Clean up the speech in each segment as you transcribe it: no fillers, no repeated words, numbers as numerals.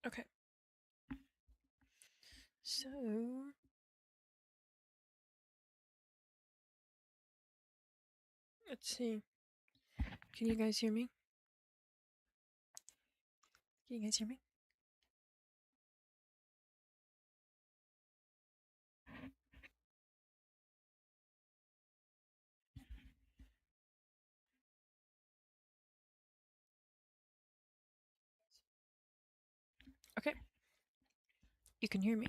Okay. So let's see. Can you guys hear me? Can you guys hear me? Okay. You can hear me.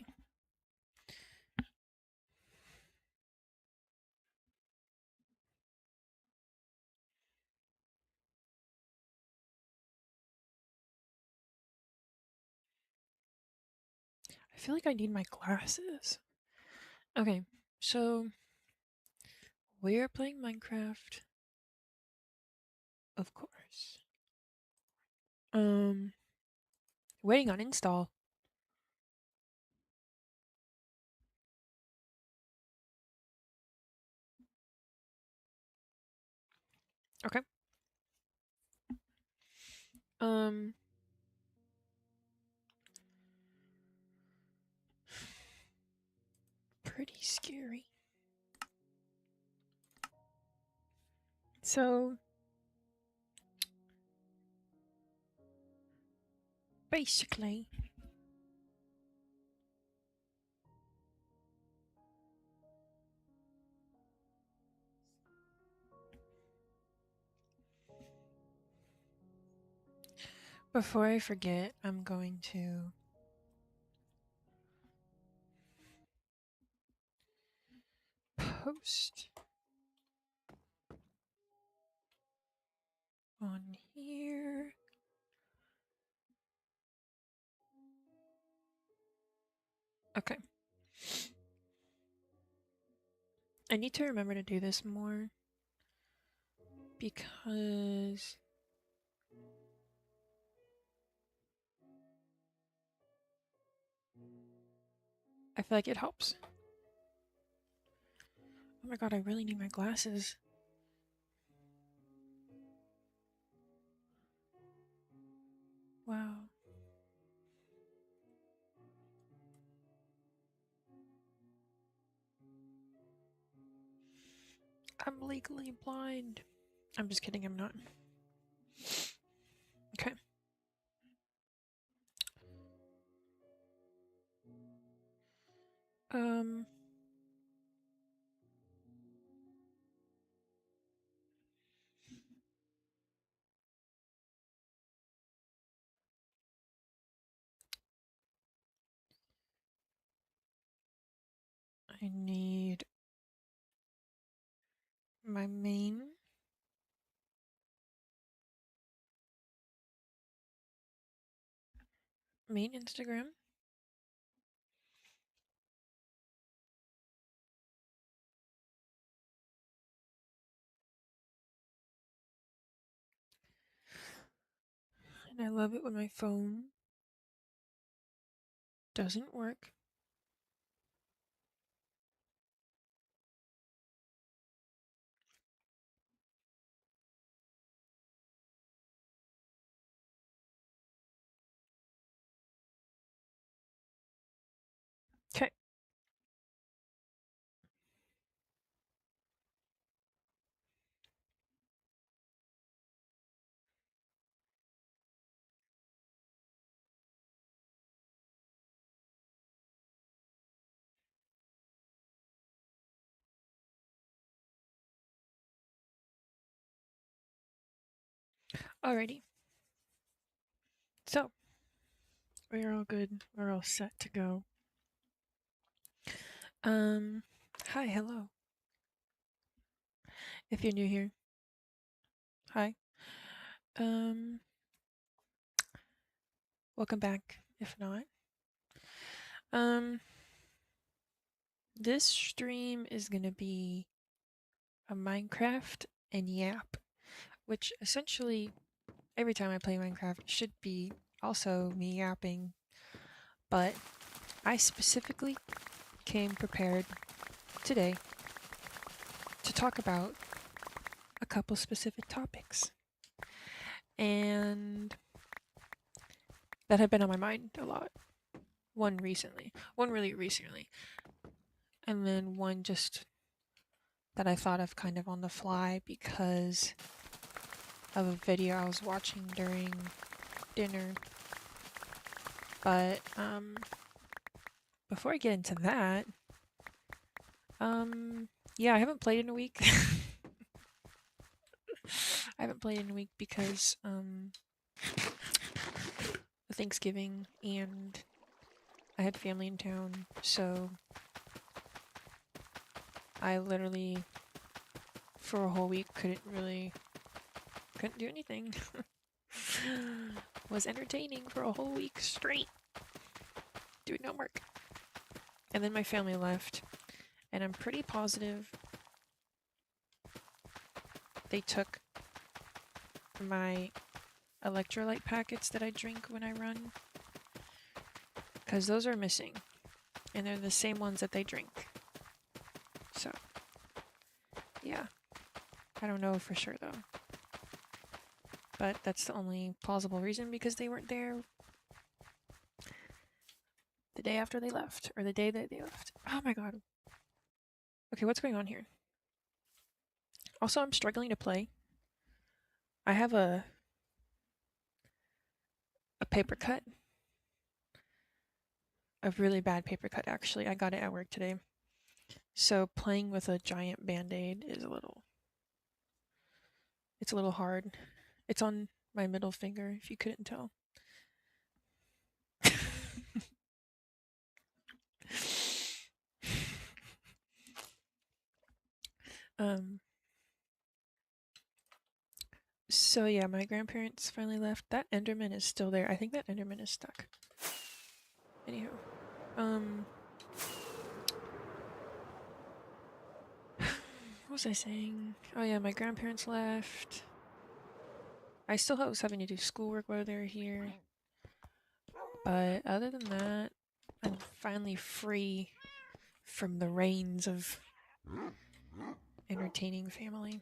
I feel like I need my glasses. Okay. So we're playing Minecraft, of course. Waiting on install. Okay. Um Pretty scary. So basically before I forget, I'm going to post on here. Okay. I need to remember to do this more because I feel like it helps. Oh my god, I really need my glasses. Wow. I'm legally blind. I'm just kidding, I'm not. Okay. Um I need my main Instagram. And I love it when my phone doesn't work. Okay. Alrighty. So we're all good. We're all set to go. Hi, hello. If you're new here, hi. Um, Welcome back. If not, um, this stream is gonna be a Minecraft and Yap, which essentially every time I play Minecraft should be also me yapping, but I specifically came prepared today to talk about a couple specific topics. And that have been on my mind a lot. One recently, one really recently, and then one just that I thought of kind of on the fly because of a video I was watching during dinner. But before I get into that, yeah, I haven't played in a week. I haven't played in a week because Thanksgiving and I had family in town, so I literally for a whole week couldn't do anything. Was entertaining for a whole week straight, doing no work. And then my family left, and I'm pretty positive they took my electrolyte packets that I drink when I run, because those are missing, and they're the same ones that they drink. So, yeah. I don't know for sure though. But that's the only plausible reason, because they weren't there the day after they left, or the day that they left. Oh my god. Okay, what's going on here? Also, I'm struggling to play. I have a paper cut. A really bad paper cut, actually. I got it at work today. So playing with a giant band-aid is it's a little hard. It's on my middle finger, if you couldn't tell. So yeah, my grandparents finally left. That Enderman is still there. I think that Enderman is stuck. Anyhow, what was I saying? Oh yeah, my grandparents left. I still was having to do schoolwork while they were here. But other than that, I'm finally free from the reins of entertaining family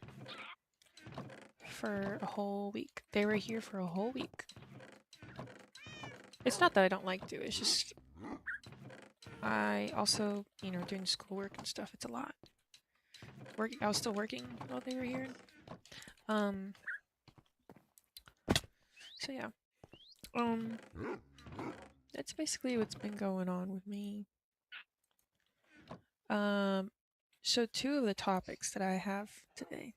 for a whole week. They were here for a whole week. It's not that I don't like to, it's just I also, doing schoolwork and stuff, it's a lot. I was still working while they were here. So yeah. That's basically what's been going on with me. So two of the topics that I have today.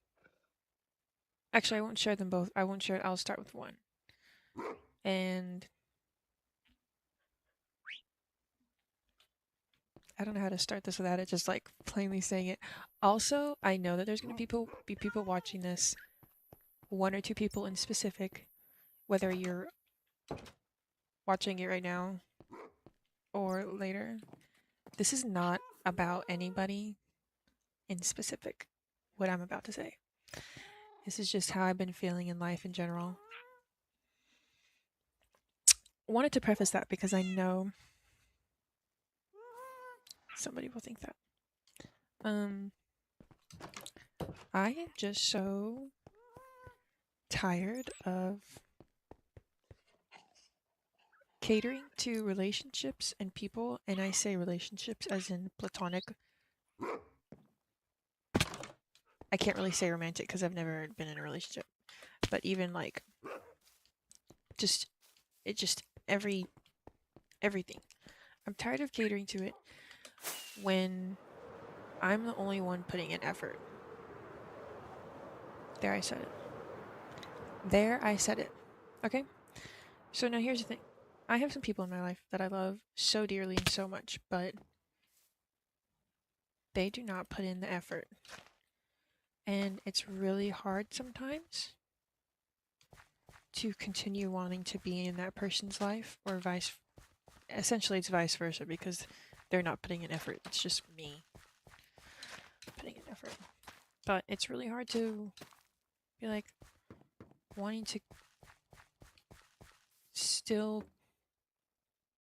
Actually, I won't share them both. I'll start with one. And I don't know how to start this without it just like plainly saying it. Also, I know that there's going to be people watching this, one or two people in specific, whether you're watching it right now or later. This is not about anybody in specific, what I'm about to say. This is just how I've been feeling in life in general. Wanted to preface that because I know somebody will think that. I am just so tired of catering to relationships and people, and I say relationships as in platonic. I can't really say romantic because I've never been in a relationship, but even like everything. I'm tired of catering to it when I'm the only one putting in effort. There, I said it. Okay? So now here's the thing. I have some people in my life that I love so dearly and so much, but they do not put in the effort. And it's really hard sometimes to continue wanting to be in that person's life, or essentially it's vice versa, because they're not putting in effort. It's just me putting in effort. But it's really hard to be like wanting to still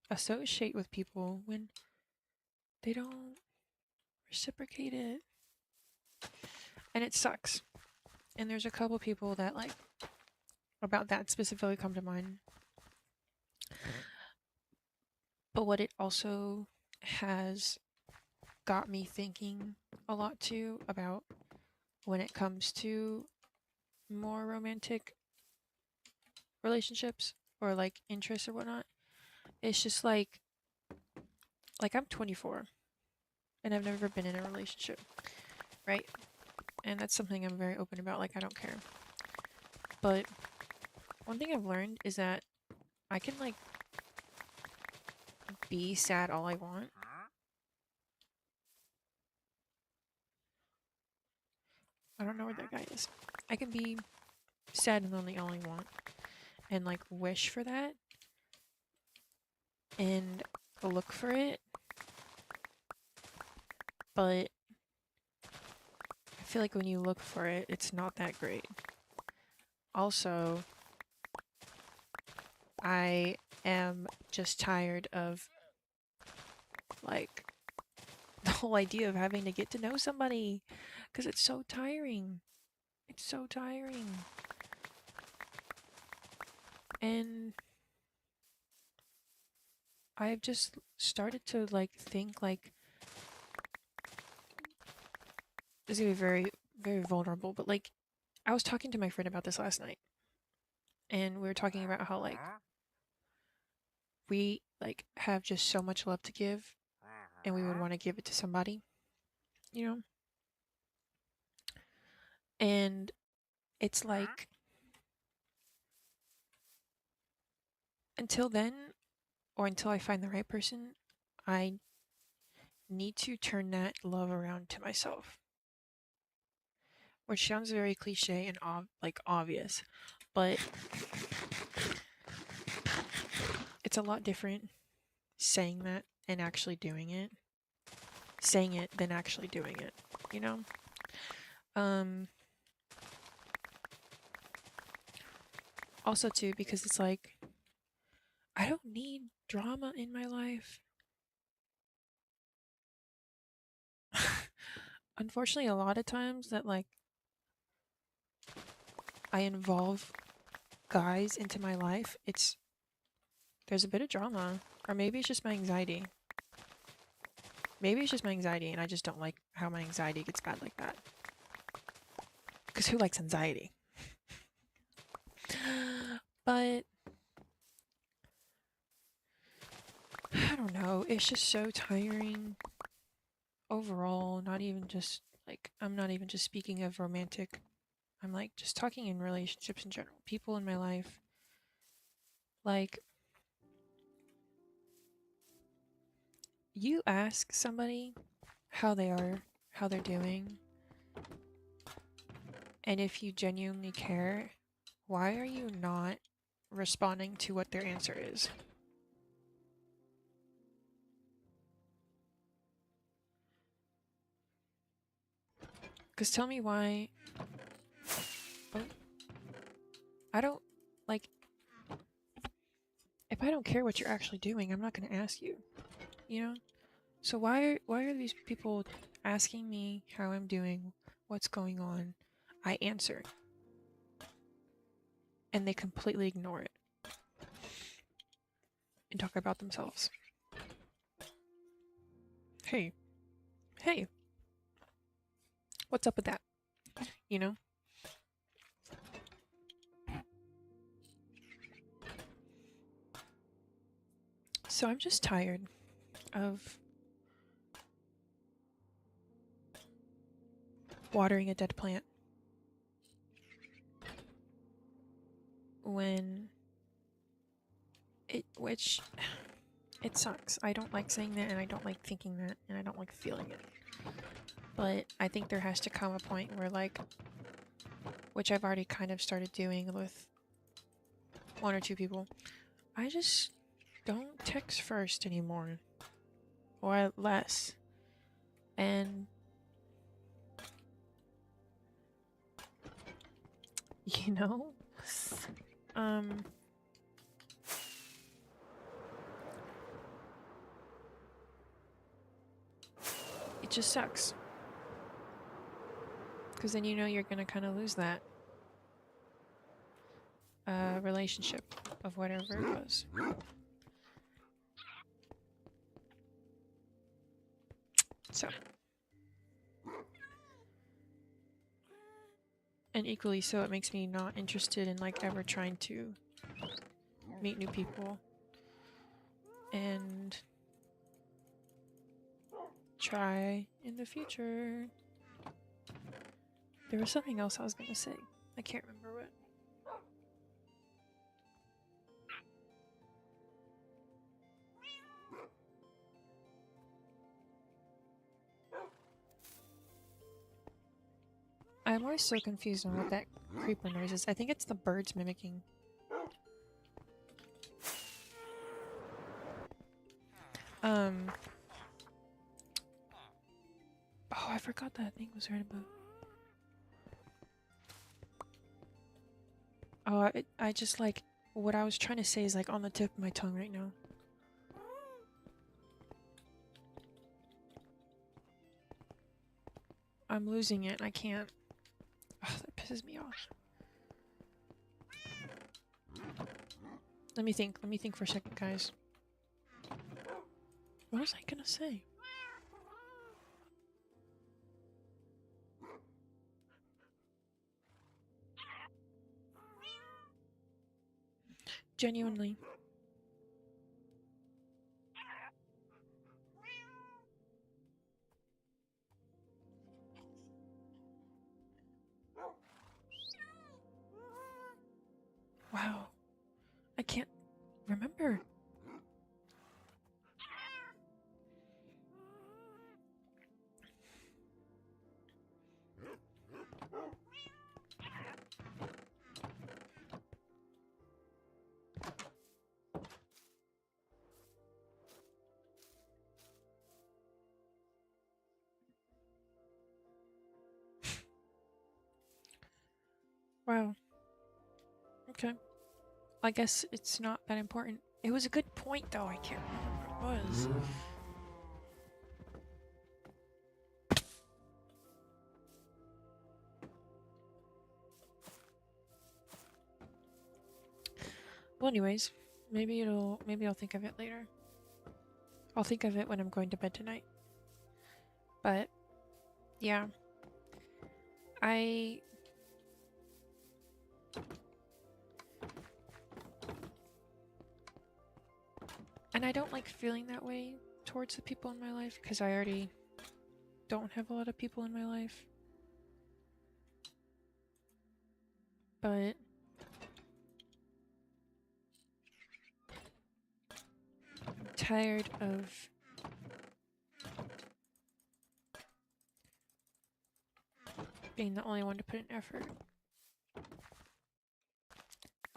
associate with people when they don't reciprocate it. And it sucks. And there's a couple people that like about that specifically come to mind. But what it also has got me thinking a lot too about when it comes to more romantic relationships or like interests or whatnot, it's just like I'm 24 and I've never been in a relationship, right? And that's something I'm very open about. Like, I don't care. But one thing I've learned is that I can like be sad all I want. I don't know where that guy is. I can be sad and lonely all I want and like wish for that and look for it. But I feel like when you look for it, it's not that great. Also, I am just tired of like the whole idea of having to get to know somebody because it's so tiring. It's so tiring. And I've just started to like think like this is gonna be very, very vulnerable, but like I was talking to my friend about this last night and we were talking about how like we like have just so much love to give and we would want to give it to somebody, you know? And it's like until then or until I find the right person, I need to turn that love around to myself. Which sounds very cliche and like obvious, but it's a lot different saying that and actually doing it. Saying it than actually doing it, you know? Um Also too because it's like I don't need drama in my life. Unfortunately, a lot of times that like I involve guys into my life, there's a bit of drama or maybe it's just my anxiety. Maybe it's just my anxiety and I just don't like how my anxiety gets bad like that. Cuz who likes anxiety? But I don't know, it's just so tiring overall, not even just like I'm not even just speaking of romantic. I'm like just talking in relationships in general. People in my life. Like you ask somebody how they are, how they're doing, and if you genuinely care, why are you not responding to what their answer is? Because tell me why. Oh, I don't like. If I don't care what you're actually doing, I'm not going to ask you. You know. So why are these people asking me how I'm doing, what's going on? I answer, and they completely ignore it and talk about themselves. Hey, hey, what's up with that? You know? So I'm just tired of watering a dead plant when which it sucks. I don't like saying that and I don't like thinking that and I don't like feeling it. But I think there has to come a point where like which I've already kind of started doing with one or two people. I just don't text first anymore. Or less. And you know? Um it just sucks. Because then you know you're gonna kind of lose that relationship of whatever it was. So. And equally so, it makes me not interested in like ever trying to meet new people and try in the future. There was something else I was gonna say. I can't remember what. I'm always so confused on what that creeper noise is. I think it's the birds mimicking. Oh, I forgot that thing was right above. Oh, I just like, what I was trying to say is like on the tip of my tongue right now. I'm losing it. I can't. Oh, that pisses me off. Let me think. Let me think for a second, guys. What was I gonna say? Genuinely. Wow. I can't remember. Wow. Okay. I guess it's not that important. It was a good point, though. I can't remember what it was. Well, anyways, maybe I'll think of it later. I'll think of it when I'm going to bed tonight. But, yeah. And I don't like feeling that way towards the people in my life, because I already don't have a lot of people in my life. But I'm tired of being the only one to put in effort.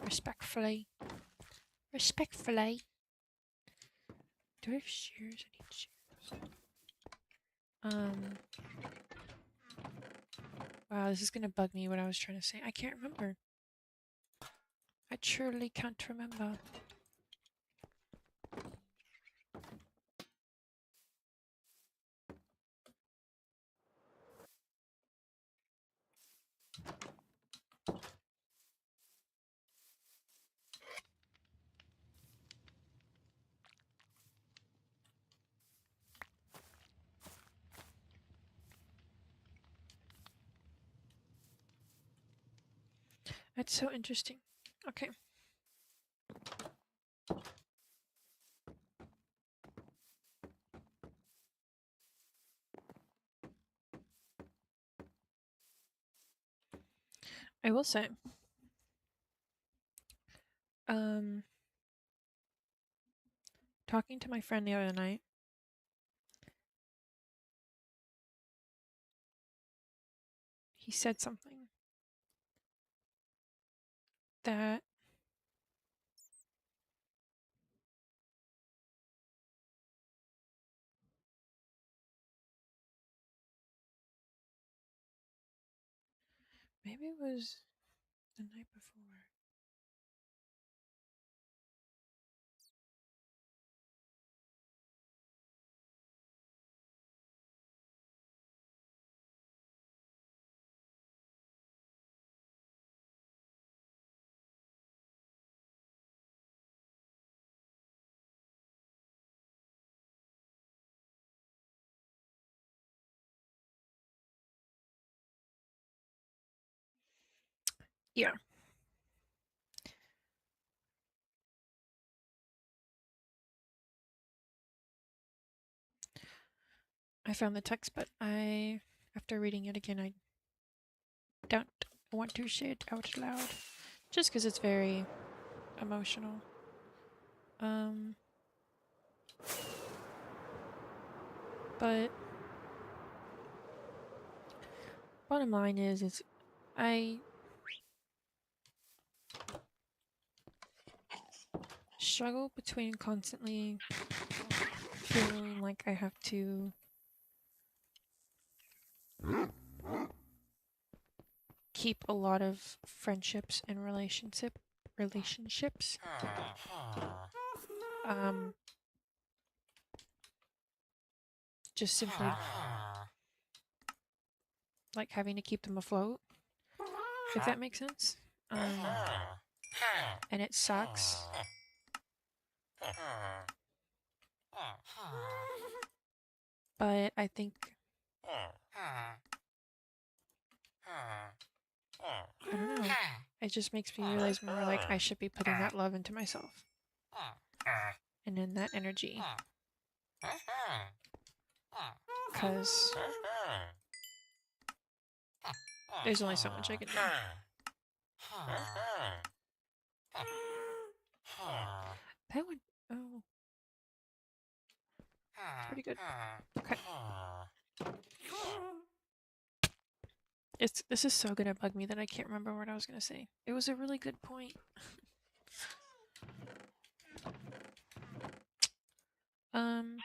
Respectfully. Respectfully. Do I have shears? I need shears. Wow, this is gonna bug me what I was trying to say. I can't remember. I truly can't remember. That's so interesting. Okay. I will say, talking to my friend the other night, he said something that maybe it was the night before. Yeah. I found the text, but after reading it again, I don't want to say it out loud. Just because it's very emotional. But bottom line is I struggle between constantly feeling like I have to keep a lot of friendships and relationships. Just simply like having to keep them afloat, if that makes sense. And it sucks. But I think I don't know. It just makes me realize more like I should be putting that love into myself. And in that energy. Because there's only so much I can do. That would. Oh. Pretty good. Okay. This is so gonna bug me that I can't remember what I was gonna say. It was a really good point. um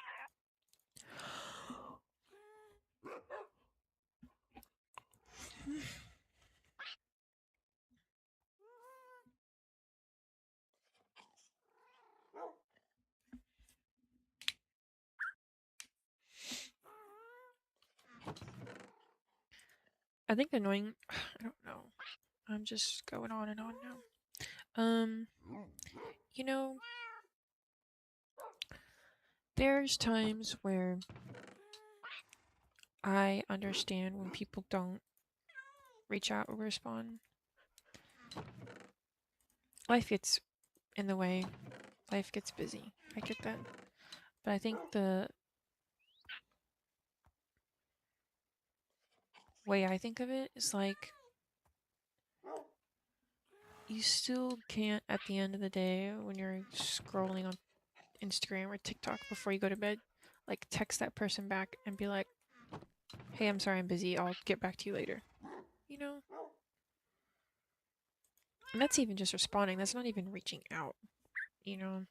I think annoying I don't know. I'm just going on and on now. You know, there's times where I understand when people don't reach out or respond. Life gets in the way. Life gets busy. I get that. But I think the way I think of it is like you still can't at the end of the day when you're scrolling on Instagram or TikTok before you go to bed, like text that person back and be like, "Hey, I'm sorry I'm busy. I'll get back to you later." You know? And that's even just responding. That's not even reaching out, you know?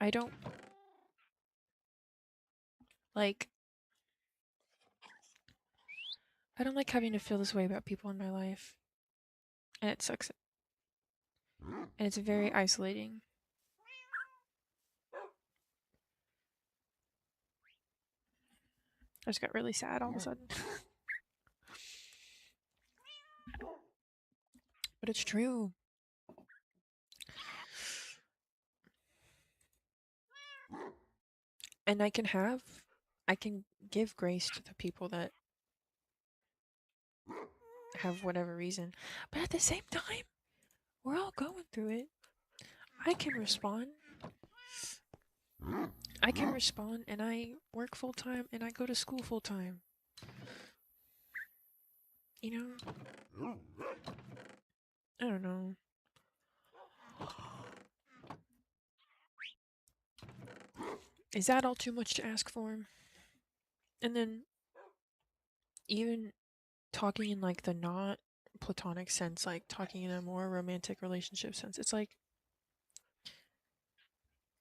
I don't like I don't like having to feel this way about people in my life. And it sucks. And it's very isolating. I just got really sad all of a sudden. But it's true. And I can give grace to the people that have whatever reason. But at the same time, we're all going through it. I can respond. And I work full time and I go to school full time. You know? I don't know. Is that all too much to ask for? And then even talking in like the not platonic sense, like talking in a more romantic relationship sense, it's like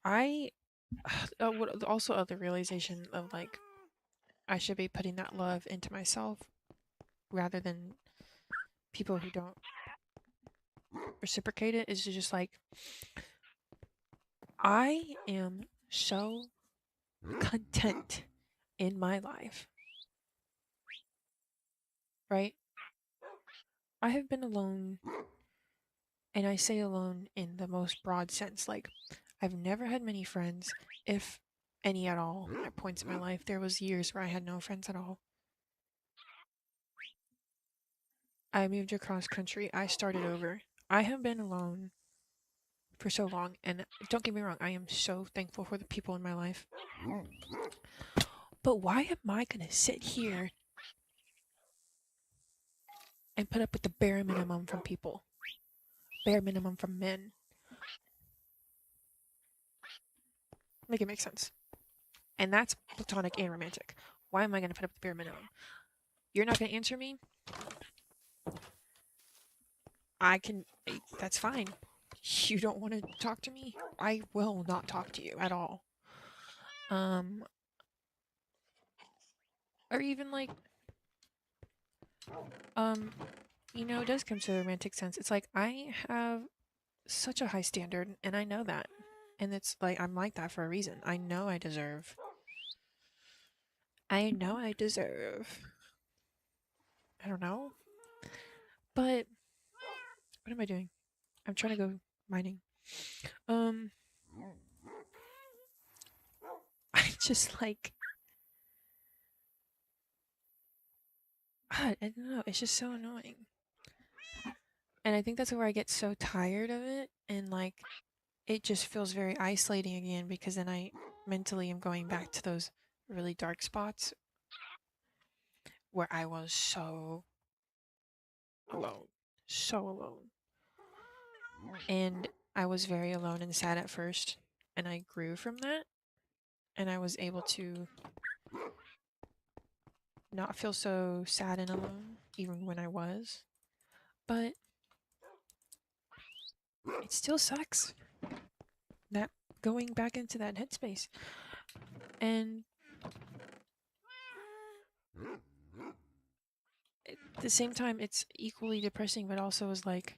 I would also other realization of like I should be putting that love into myself rather than people who don't reciprocate it is just like I am so content in my life, right? I have been alone, and I say alone in the most broad sense. Like, I've never had many friends, if any at all, at points in my life. There was years where I had no friends at all. I moved across country. I started over. I have been alone for so long, and don't get me wrong, I am so thankful for the people in my life. But why am I gonna sit here and put up with the bare minimum from people? Bare minimum from men. Make it make sense. And that's platonic and romantic. Why am I gonna put up the bare minimum? You're not gonna answer me? That's fine. You don't want to talk to me? I will not talk to you at all. Or even like, it does come to the romantic sense. It's like I have such a high standard, and I know that. And it's like, I'm like that for a reason. I know I deserve. I know I deserve. I don't know. But, what am I doing? I'm trying to go mining. I just like, I don't know. It's just so annoying. And I think that's where I get so tired of it. And like, it just feels very isolating again because then I mentally am going back to those really dark spots where I was so alone. So alone. And I was very alone and sad at first. And I grew from that. And I was able to not feel so sad and alone, even when I was. But it still sucks. That going back into that headspace. And at the same time, it's equally depressing, but also is like,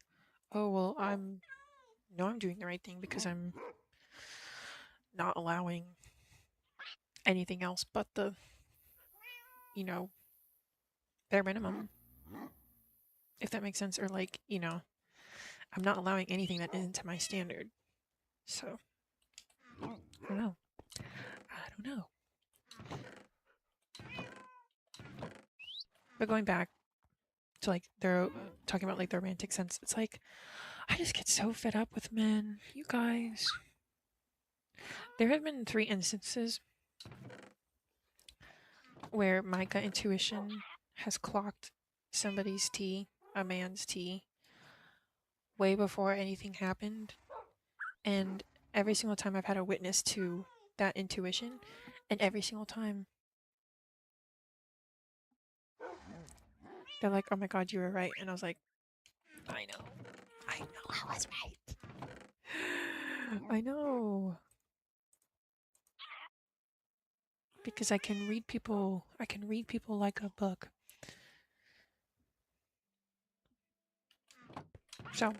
oh, well, I'm doing the right thing because I'm not allowing anything else but the, bare minimum, if that makes sense. Or like, I'm not allowing anything that isn't to my standard. So, I don't know. I don't know. But going back to like, they're talking about like the romantic sense, it's like, I just get so fed up with men. You guys. There have been 3 instances where my gut intuition has clocked somebody's tea, a man's tea, way before anything happened. And every single time I've had a witness to that intuition, and every single time they're like, oh my god, you were right. And I was like, I know. I was right. I know. Because I can read people like a book. So,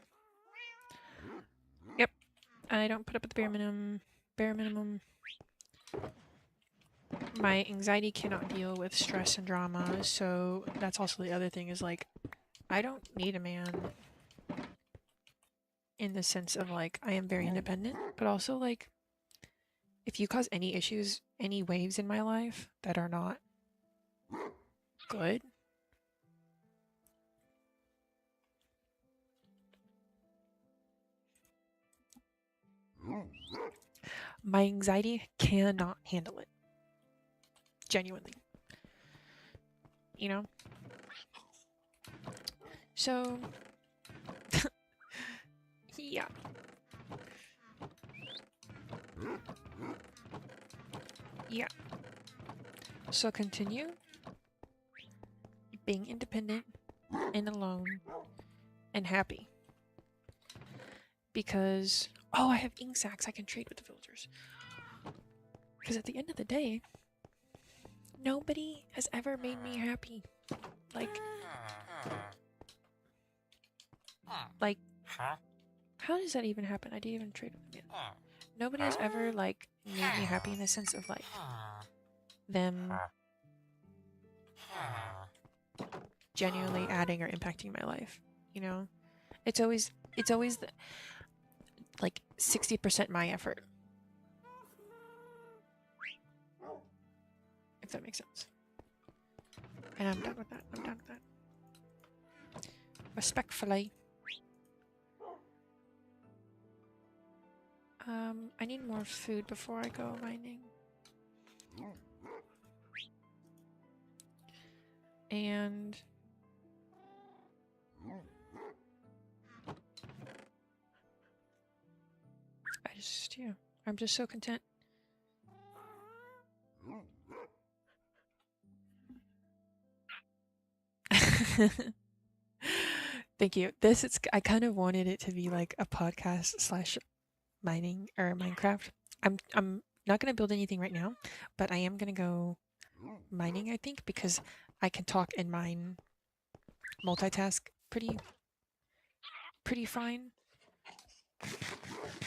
yep. I don't put up with the bare minimum. My anxiety cannot deal with stress and drama, so that's also the other thing is like, I don't need a man in the sense of like, I am very independent, but also like, if you cause any issues, any waves in my life that are not good, my anxiety cannot handle it. Genuinely. You know? So, yeah. Yeah. So continue being independent and alone and happy. Because, oh, I have ink sacs I can trade with the villagers. Because at the end of the day, nobody has ever made me happy. Like, how does that even happen? I didn't even trade with them yet. Nobody has ever, like, made me happy in the sense of, like, them genuinely adding or impacting my life, you know? It's always like 60% my effort. If that makes sense. And I'm done with that. I'm done with that. Respectfully. I need more food before I go mining. And I'm just so content. Thank you. I kind of wanted it to be like a podcast slash mining or Minecraft. I'm not gonna build anything right now, but I am gonna go mining, I think, because I can talk and mine, multitask pretty fine.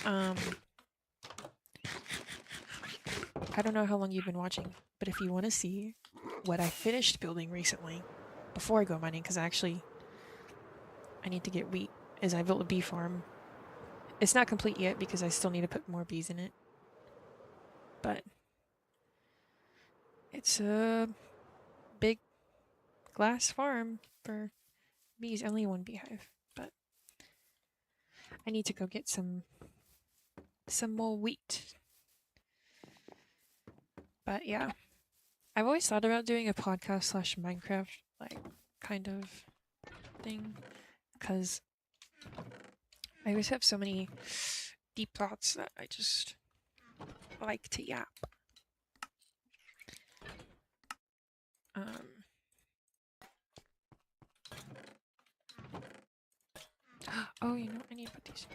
I don't know how long you've been watching, but if you want to see what I finished building recently, before I go mining, because I need to get wheat, is I built a bee farm. It's not complete yet because I still need to put more bees in it. But it's a big glass farm for bees. Only one beehive, but I need to go get some more wheat. But yeah, I've always thought about doing a podcast slash Minecraft like kind of thing, because I always have so many deep thoughts that I just like to yap. Oh, you know, I need to put these.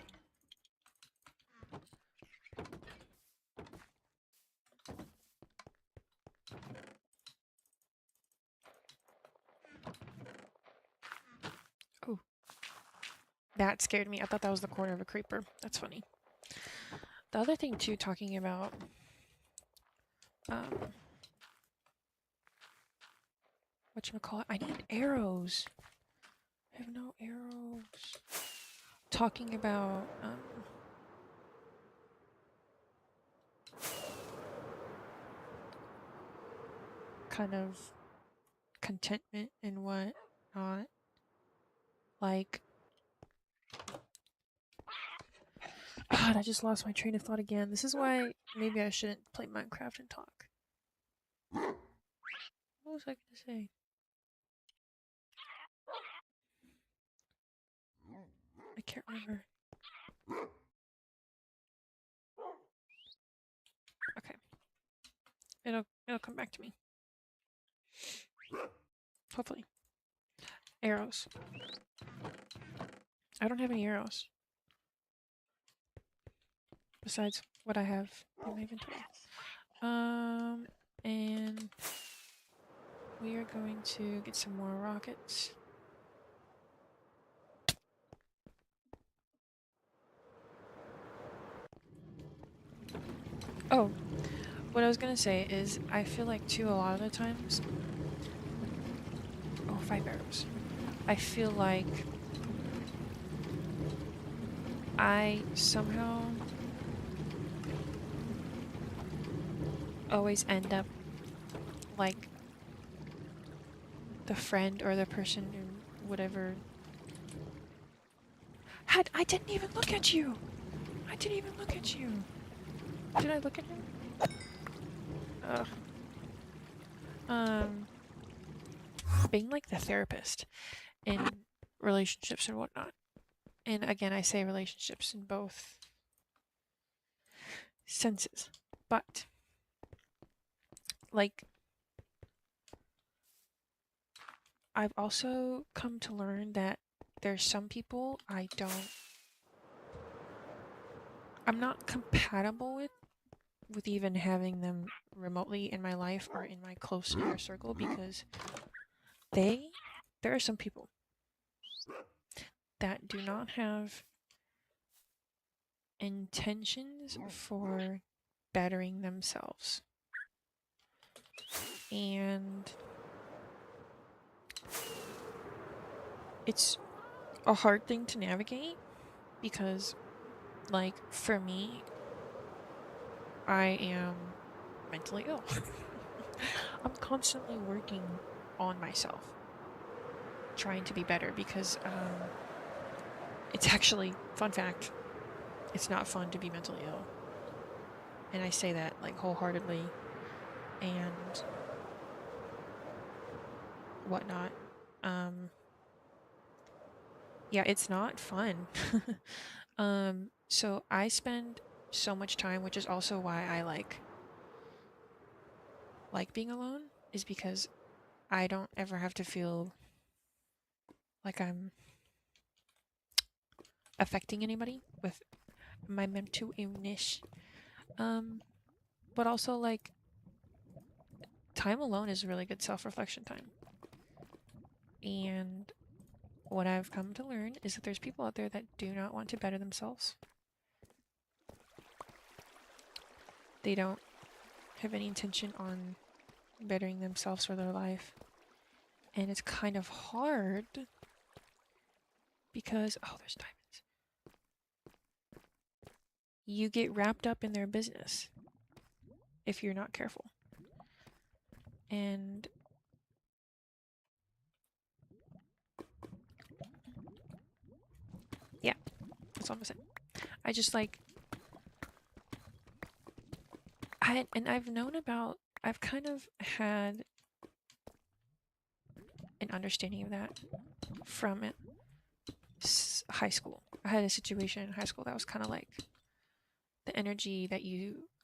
Oh, that scared me. I thought that was the corner of a creeper. That's funny. The other thing too, talking about whatchamacallit, I need arrows. I have no arrows. Talking about kind of contentment and whatnot. Like, God, I just lost my train of thought again. This is why maybe I shouldn't play Minecraft and talk. What was I gonna say? I can't remember. Okay. It'll come back to me. Hopefully. Arrows. I don't have any arrows. Besides what I have in my inventory. And we are going to get some more rockets. Oh, what I was gonna say is I feel like too a lot of the times. Oh, 5 arrows. I feel like I somehow always end up like the friend or the person who whatever. I didn't even look at you. I didn't even look at you. Did I look at him? Being like the therapist in relationships and whatnot. And again, I say relationships in both senses. But like, I've also come to learn that there's some people I'm not compatible with even having them remotely in my life or in my close inner circle, because there are some people that do not have intentions for bettering themselves. And it's a hard thing to navigate because Like, for me, I am mentally ill. I'm constantly working on myself, trying to be better because it's actually, fun fact, it's not fun to be mentally ill. And I say that like wholeheartedly and whatnot. Um, yeah, it's not fun. So I spend so much time, which is also why I like being alone, is because I don't ever have to feel like I'm affecting anybody with my mental illness. Um, but also like time alone is really good self-reflection time. And what I've come to learn is that there's people out there that do not want to better themselves. They don't have any intention on bettering themselves for their life. And it's kind of hard because, oh, there's diamonds. You get wrapped up in their business if you're not careful. And yeah, that's all I'm saying. I just like, I've known about, I've kind of had an understanding of that from high school. I had a situation in high school that was kind of like the energy that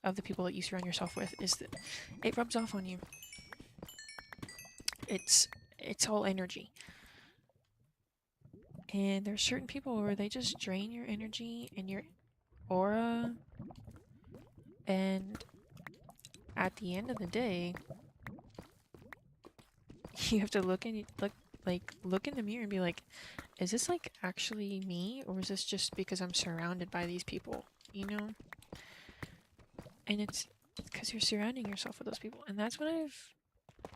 of the people that you surround yourself with is that it rubs off on you. It's all energy. And there's certain people where they just drain your energy and your aura, and at the end of the day, you have to look in the mirror and be like, is this like actually me, or is this just because I'm surrounded by these people, you know? And it's because you're surrounding yourself with those people. And that's what I've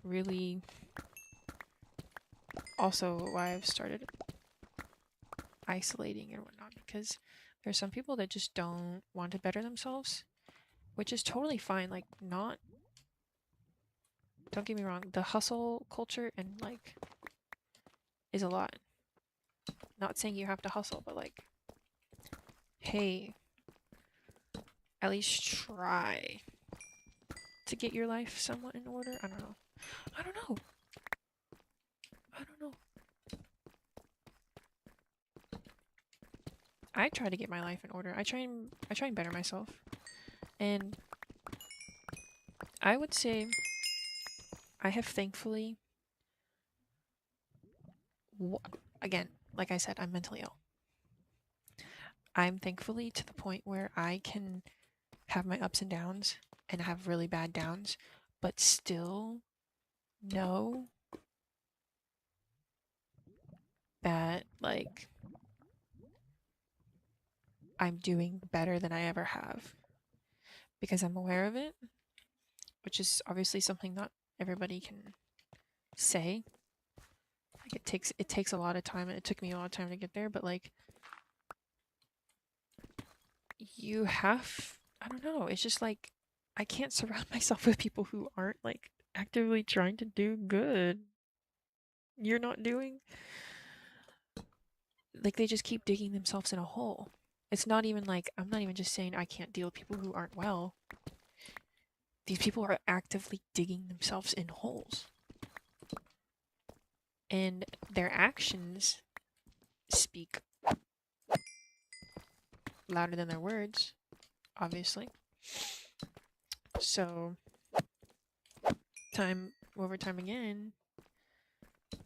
really also why I've started isolating and whatnot, because there's some people that just don't want to better themselves, which is totally fine. Like, not, don't get me wrong, the hustle culture and like is a lot. Not saying you have to hustle, but like, hey, at least try to get your life somewhat in order. I don't know. I don't know. I don't know. I try to get my life in order. I try and better myself. And I would say I have thankfully, again, like I said, I'm mentally ill. I'm thankfully to the point where I can have my ups and downs and have really bad downs, but still know that like I'm doing better than I ever have because I'm aware of it, which is obviously something not everybody can say. Like, it takes a lot of time, and it took me a lot of time to get there, but like you have, I don't know, it's just like I can't surround myself with people who aren't like actively trying to do good. You're not doing, like, they just keep digging themselves in a hole. It's not even like, I'm not even just saying I can't deal with people who aren't well. These people are actively digging themselves in holes. And their actions speak louder than their words, obviously. So, time over time again,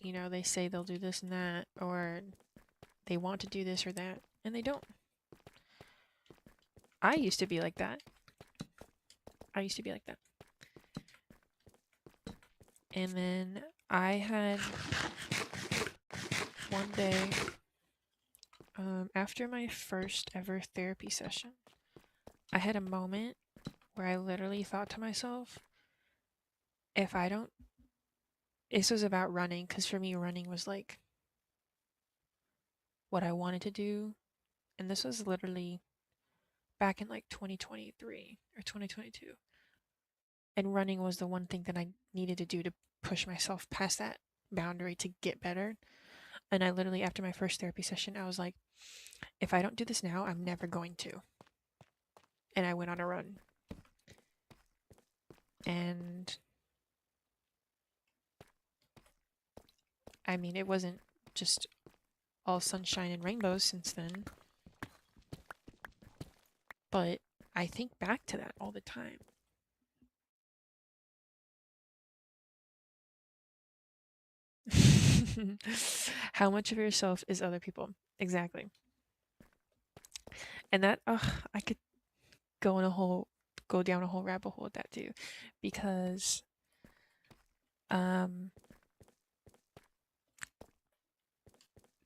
you know, they say they'll do this and that, or they want to do this or that, and they don't. I used to be like that. I used to be like that. And then I had one day, after my first ever therapy session, I had a moment where I literally thought to myself, if I don't, this was about running, because for me, running was like what I wanted to do. And this was literally back in like 2023 or 2022. And running was the one thing that I needed to do to push myself past that boundary to get better. And I literally, after my first therapy session, I was like, if I don't do this now, I'm never going to. And I went on a run. And I mean, it wasn't just all sunshine and rainbows since then. But I think back to that all the time. How much of yourself is other people? Exactly. And that, I could go down a whole rabbit hole with that too, because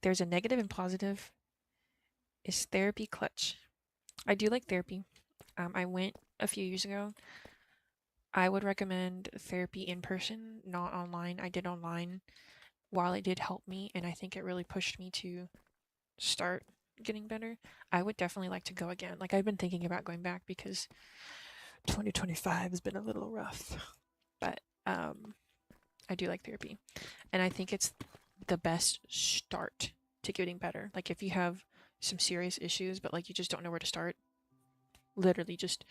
there's a negative and positive. Is therapy clutch? I do like therapy. I went a few years ago. I would recommend therapy in person, not online. I did online. While it did help me, and I think it really pushed me to start getting better, I would definitely like to go again. Like, I've been thinking about going back because 2025 has been a little rough. But I do like therapy. And I think it's the best start to getting better. Like, if you have some serious issues, but like you just don't know where to start, literally just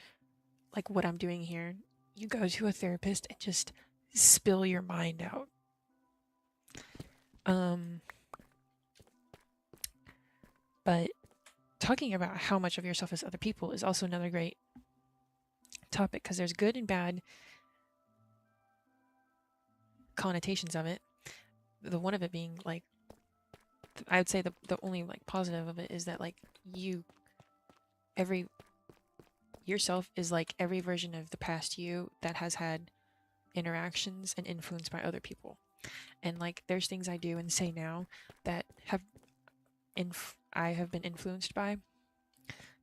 like what I'm doing here, you go to a therapist and just spill your mind out. But talking about how much of yourself is other people is also another great topic, because there's good and bad connotations of it. The one of it being like, I would say the only like positive of it is that like every yourself is like every version of the past you that has had interactions and influenced by other people. And like there's things I do and say now that I have been influenced by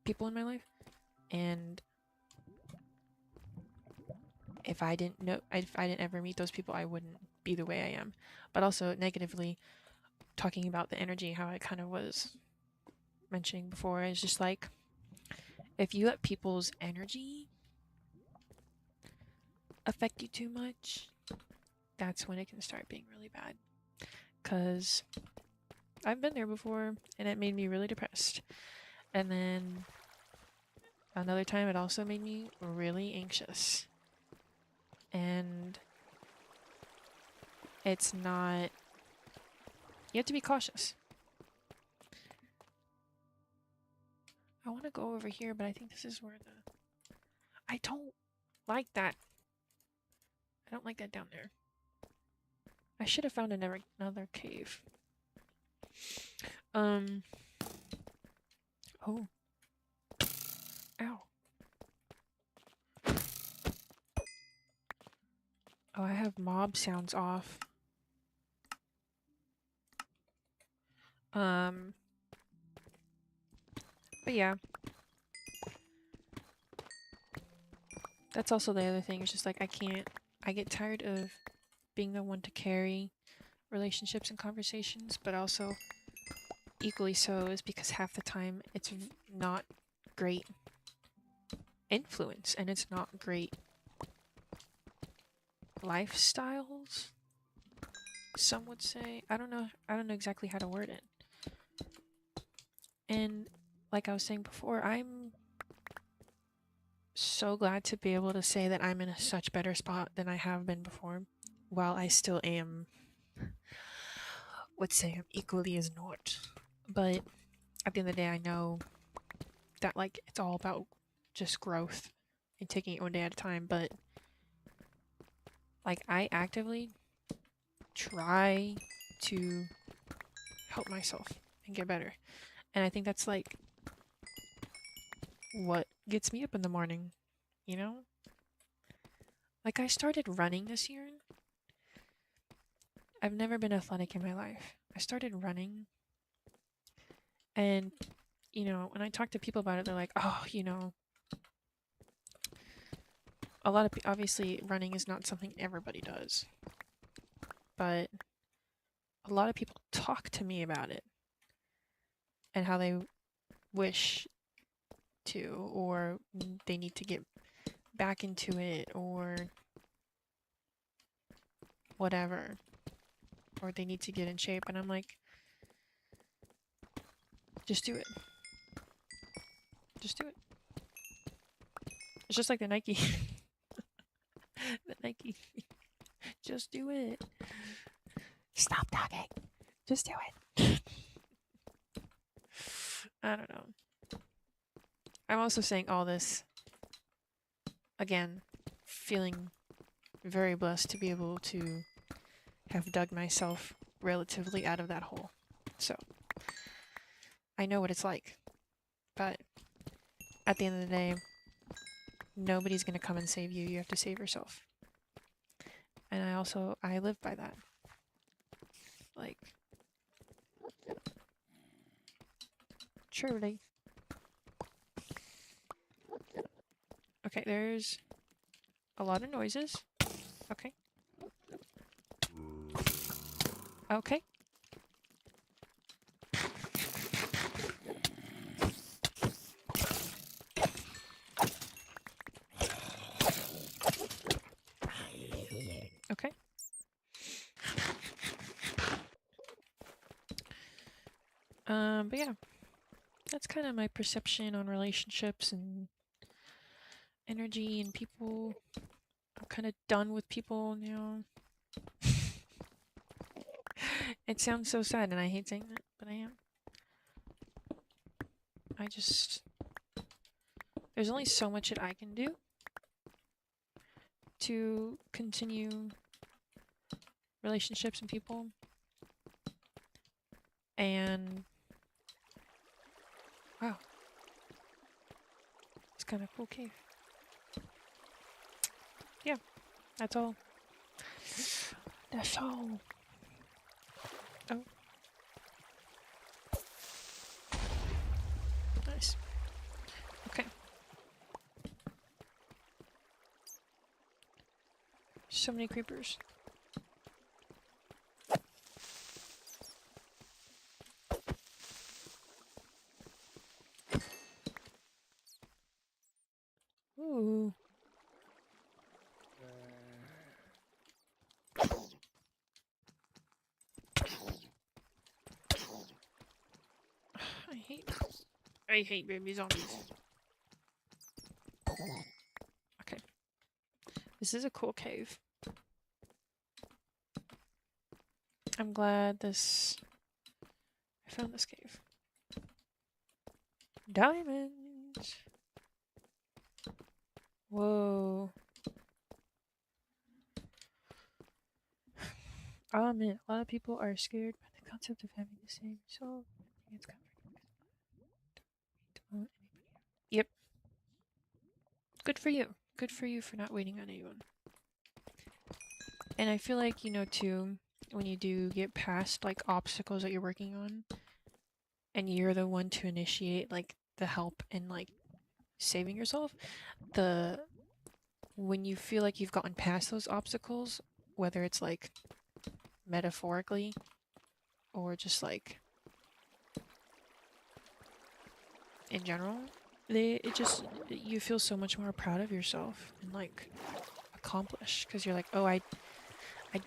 people in my life, and if I didn't ever meet those people, I wouldn't be the way I am. But also negatively, talking about the energy, how I kind of was mentioning before, is just like, if you let people's energy affect you too much, that's when it can start being really bad. Because I've been there before, and it made me really depressed. And then another time, it also made me really anxious. And it's not... You have to be cautious. I want to go over here, but I think this is where the... I don't like that. I don't like that down there. I should have found another cave. Oh. Ow. Oh, I have mob sounds off. But yeah. That's also the other thing. It's just like I get tired of being the one to carry relationships and conversations, but also equally so is because half the time it's not great influence and it's not great lifestyles, some would say. I don't know exactly how to word it. And like I was saying before, I'm so glad to be able to say that I'm in a such better spot than I have been before, while I still am, would say I'm equally as not. But at the end of the day, I know that like it's all about just growth and taking it one day at a time. But like I actively try to help myself and get better. And I think that's like what gets me up in the morning, you know? Like I started running this year. I've never been athletic in my life. I started running, and you know, when I talk to people about it, they're like, "Oh, you know, a lot of obviously running is not something everybody does." But a lot of people talk to me about it and how they wish to, or they need to get back into it, or whatever, or they need to get in shape. And I'm like, just do it. Just do it. It's just like the Nike. The Nike. Just do it. Stop talking. Just do it. I don't know. I'm also saying all this, again, feeling very blessed to be able to have dug myself relatively out of that hole. So, I know what it's like. But at the end of the day, nobody's going to come and save you. You have to save yourself. And I live by that. Like, truly. Okay, there's a lot of noises. Okay. Okay. Okay. But yeah, that's kind of my perception on relationships and energy and people. I'm kind of done with people now. It sounds so sad, and I hate saying that, but I am. There's only so much that I can do to continue relationships and people. And wow, it's kind of cool cave. Yeah, that's all. That's all. Oh. Nice. Okay. So many creepers. Ooh. I hate baby zombies. Okay. This is a cool cave. I'm glad I found this cave. Diamonds! Whoa. Oh man, a lot of people are scared by the concept of having the same soul. It's comforting. Yep. Good for you. Good for you for not waiting on anyone. And I feel like, too, when you do get past, like, obstacles that you're working on, and you're the one to initiate, like, the help and, like, saving yourself, when you feel like you've gotten past those obstacles, whether it's, like, metaphorically, or just, like, in general, you feel so much more proud of yourself and, like, accomplished, because you're like, oh, I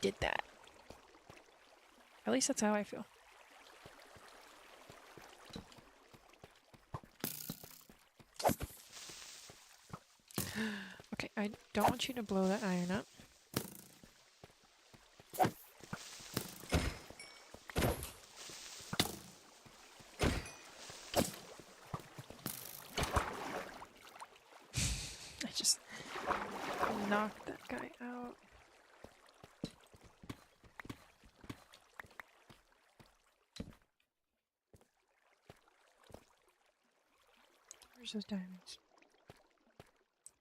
did that. At least that's how I feel. Okay, I don't want you to blow that iron up. I just knocked that guy out. Where's those diamonds?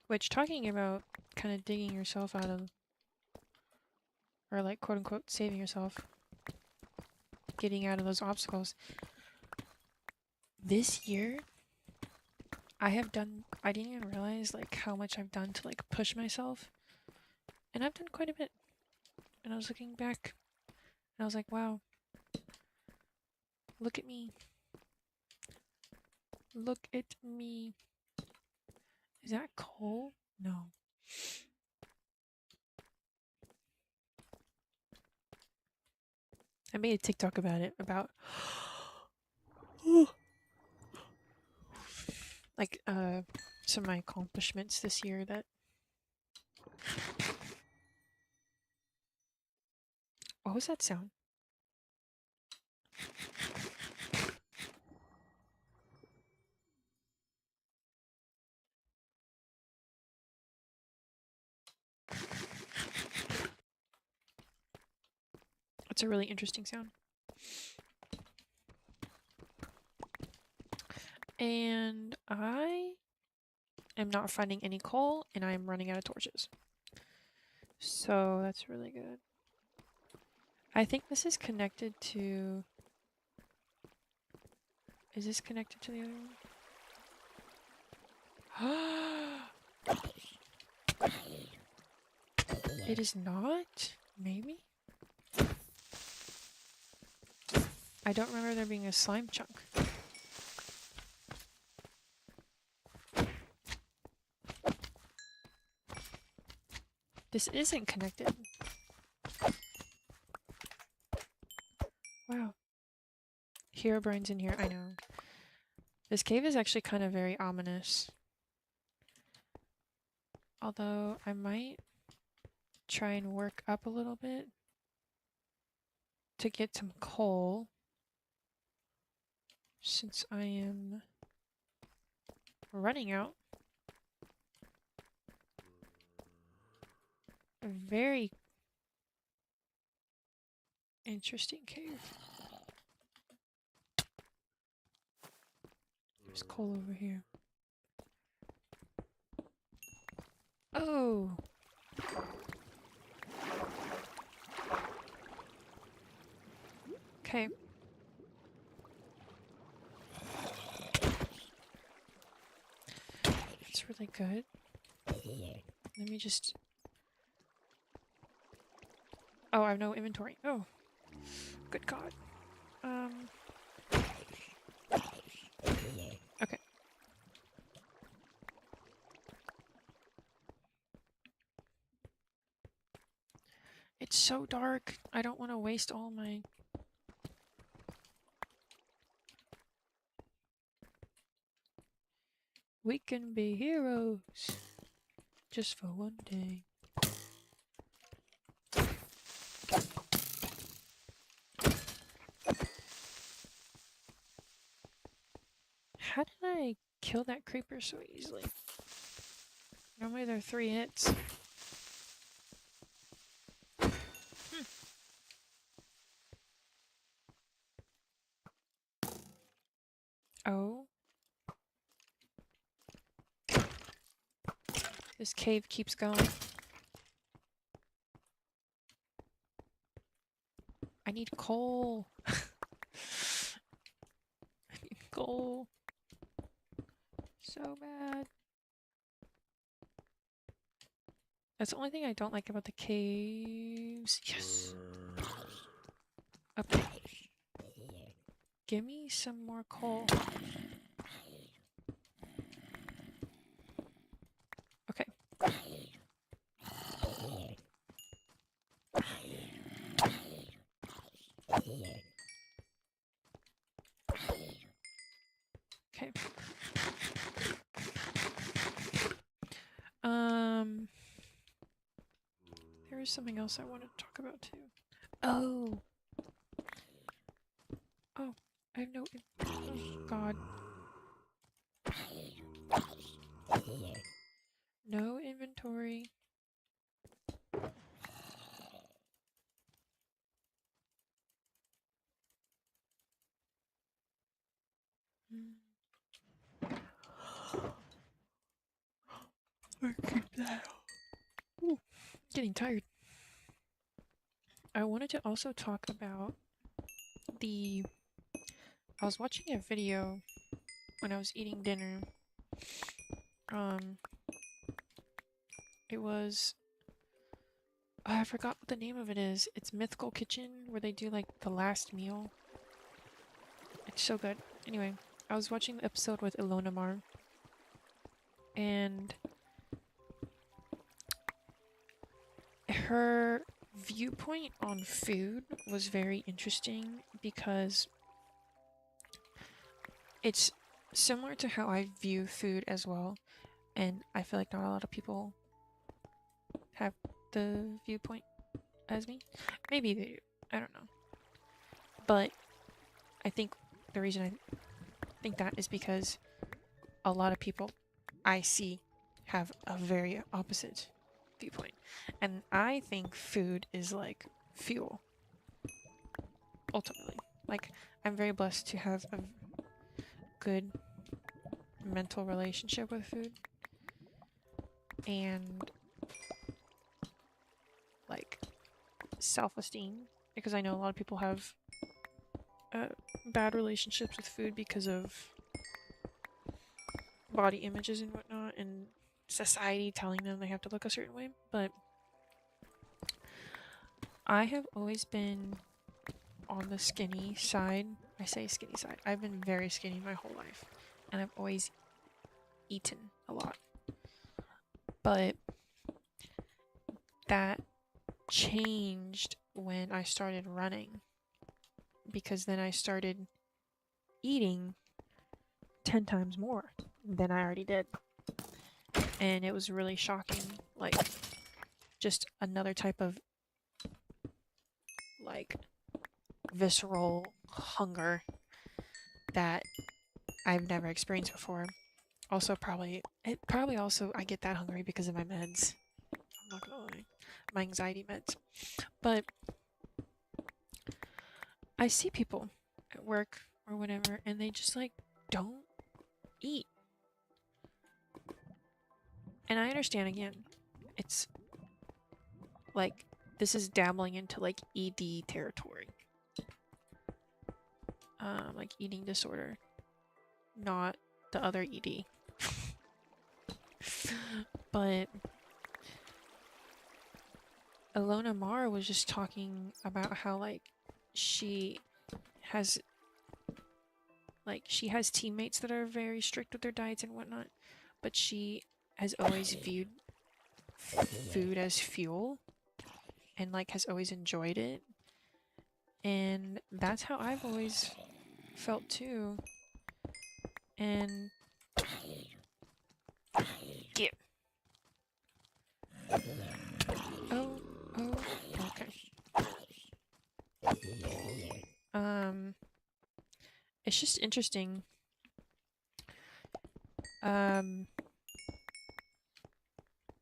Which, talking about kind of digging yourself out of, or like quote unquote saving yourself, getting out of those obstacles. This year, I didn't even realize like how much I've done to like push myself. And I've done quite a bit. And I was looking back, and I was like, wow, look at me. Look at me. Is that coal? No. I made a TikTok about it, about like some of my accomplishments this year that what was that sound? It's a really interesting sound. And I am not finding any coal, and I am running out of torches. So that's really good. I think this is connected to... Is this connected to the other one? It is not? Maybe? I don't remember there being a slime chunk. This isn't connected. Wow. Herobrine's in here, I know. This cave is actually kind of very ominous. Although, I might try and work up a little bit to get some coal. Since I am running out. A very interesting cave. There's coal over here. Oh! Okay. That's really good. Let me just... Oh, I have no inventory. Oh. Good God. Okay. It's so dark. I don't want to waste all my... We can be heroes. Just for one day. How did I kill that creeper so easily? Normally there are 3 hits. Oh. This cave keeps going. I need coal. I need coal. So bad. That's the only thing I don't like about the caves. Yes. Okay. Give me some more coal. Okay. Okay. There is something else I wanted to talk about too. Oh. Oh, I have no... Oh, God. No inventory. Or keep that. Ooh, getting tired. I wanted to also talk about the... I was watching a video when I was eating dinner. It was... Oh, I forgot what the name of it is. It's Mythical Kitchen, where they do like the last meal. It's so good. Anyway, I was watching the episode with Ilona Mar. and her viewpoint on food was very interesting because it's similar to how I view food as well, and I feel like not a lot of people have the viewpoint as me. Maybe they do, I don't know. But I think the reason I think that is because a lot of people I see have a very opposite viewpoint. And I think food is like fuel, ultimately. Like, I'm very blessed to have a good mental relationship with food. And, like, self-esteem. Because I know a lot of people have bad relationships with food because of body images and whatnot, and society telling them they have to look a certain way. But I have always been on the skinny side. I say skinny side. I've been very skinny my whole life, and I've always eaten a lot. But that changed when I started running, because then I started eating 10 times more than I already did. And it was really shocking, like, just another type of, like, visceral hunger that I've never experienced before. Also, probably also I get that hungry because of my meds. I'm not gonna lie, my anxiety meds. But I see people at work or whatever, and they just like don't eat. And I understand, again, it's like this is dabbling into like ED territory. Like eating disorder, not the other ED. But Ilona Maher was just talking about how like she has teammates that are very strict with their diets and whatnot, but she has always viewed food as fuel and like has always enjoyed it. And that's how I've always felt too. And yeah. Oh, okay. It's just interesting.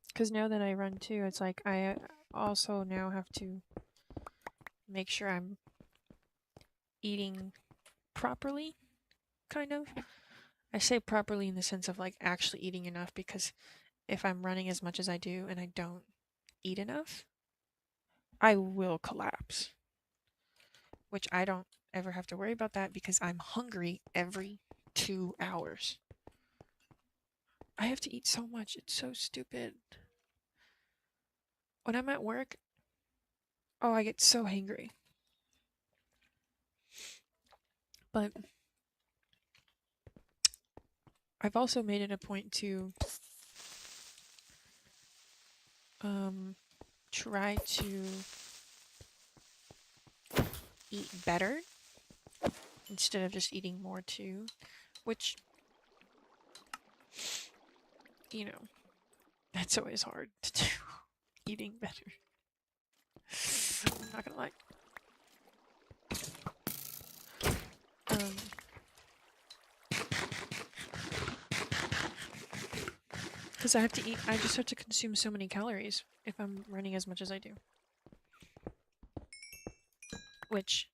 Because now that I run too, it's like I also now have to make sure I'm eating properly, kind of. I say properly in the sense of like actually eating enough, because if I'm running as much as I do and I don't eat enough, I will collapse. Which I don't ever have to worry about that because I'm hungry every 2 hours. I have to eat so much, it's so stupid. When I'm at work, oh, I get so hangry. But I've also made it a point to try to eat better instead of just eating more too, which, you know, that's always hard to do. Eating better. I'm not gonna lie. Because I just have to consume so many calories if I'm running as much as I do. Which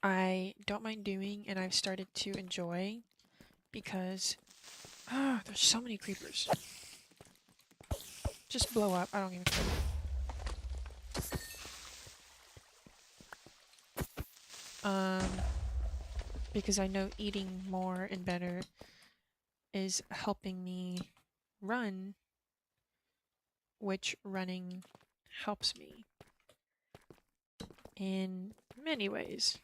I don't mind doing, and I've started to enjoy, because there's so many creepers. Just blow up, I don't even care. Because I know eating more and better is helping me run, which running helps me in many ways.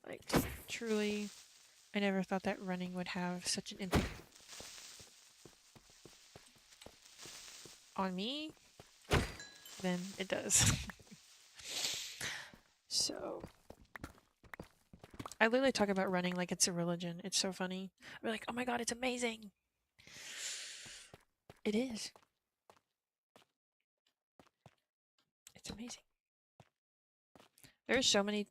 Like, truly, I never thought that running would have such an on me, then it does. So, I literally talk about running like it's a religion. It's so funny. We're like, oh my god, it's amazing. It is. It's amazing. There's so many.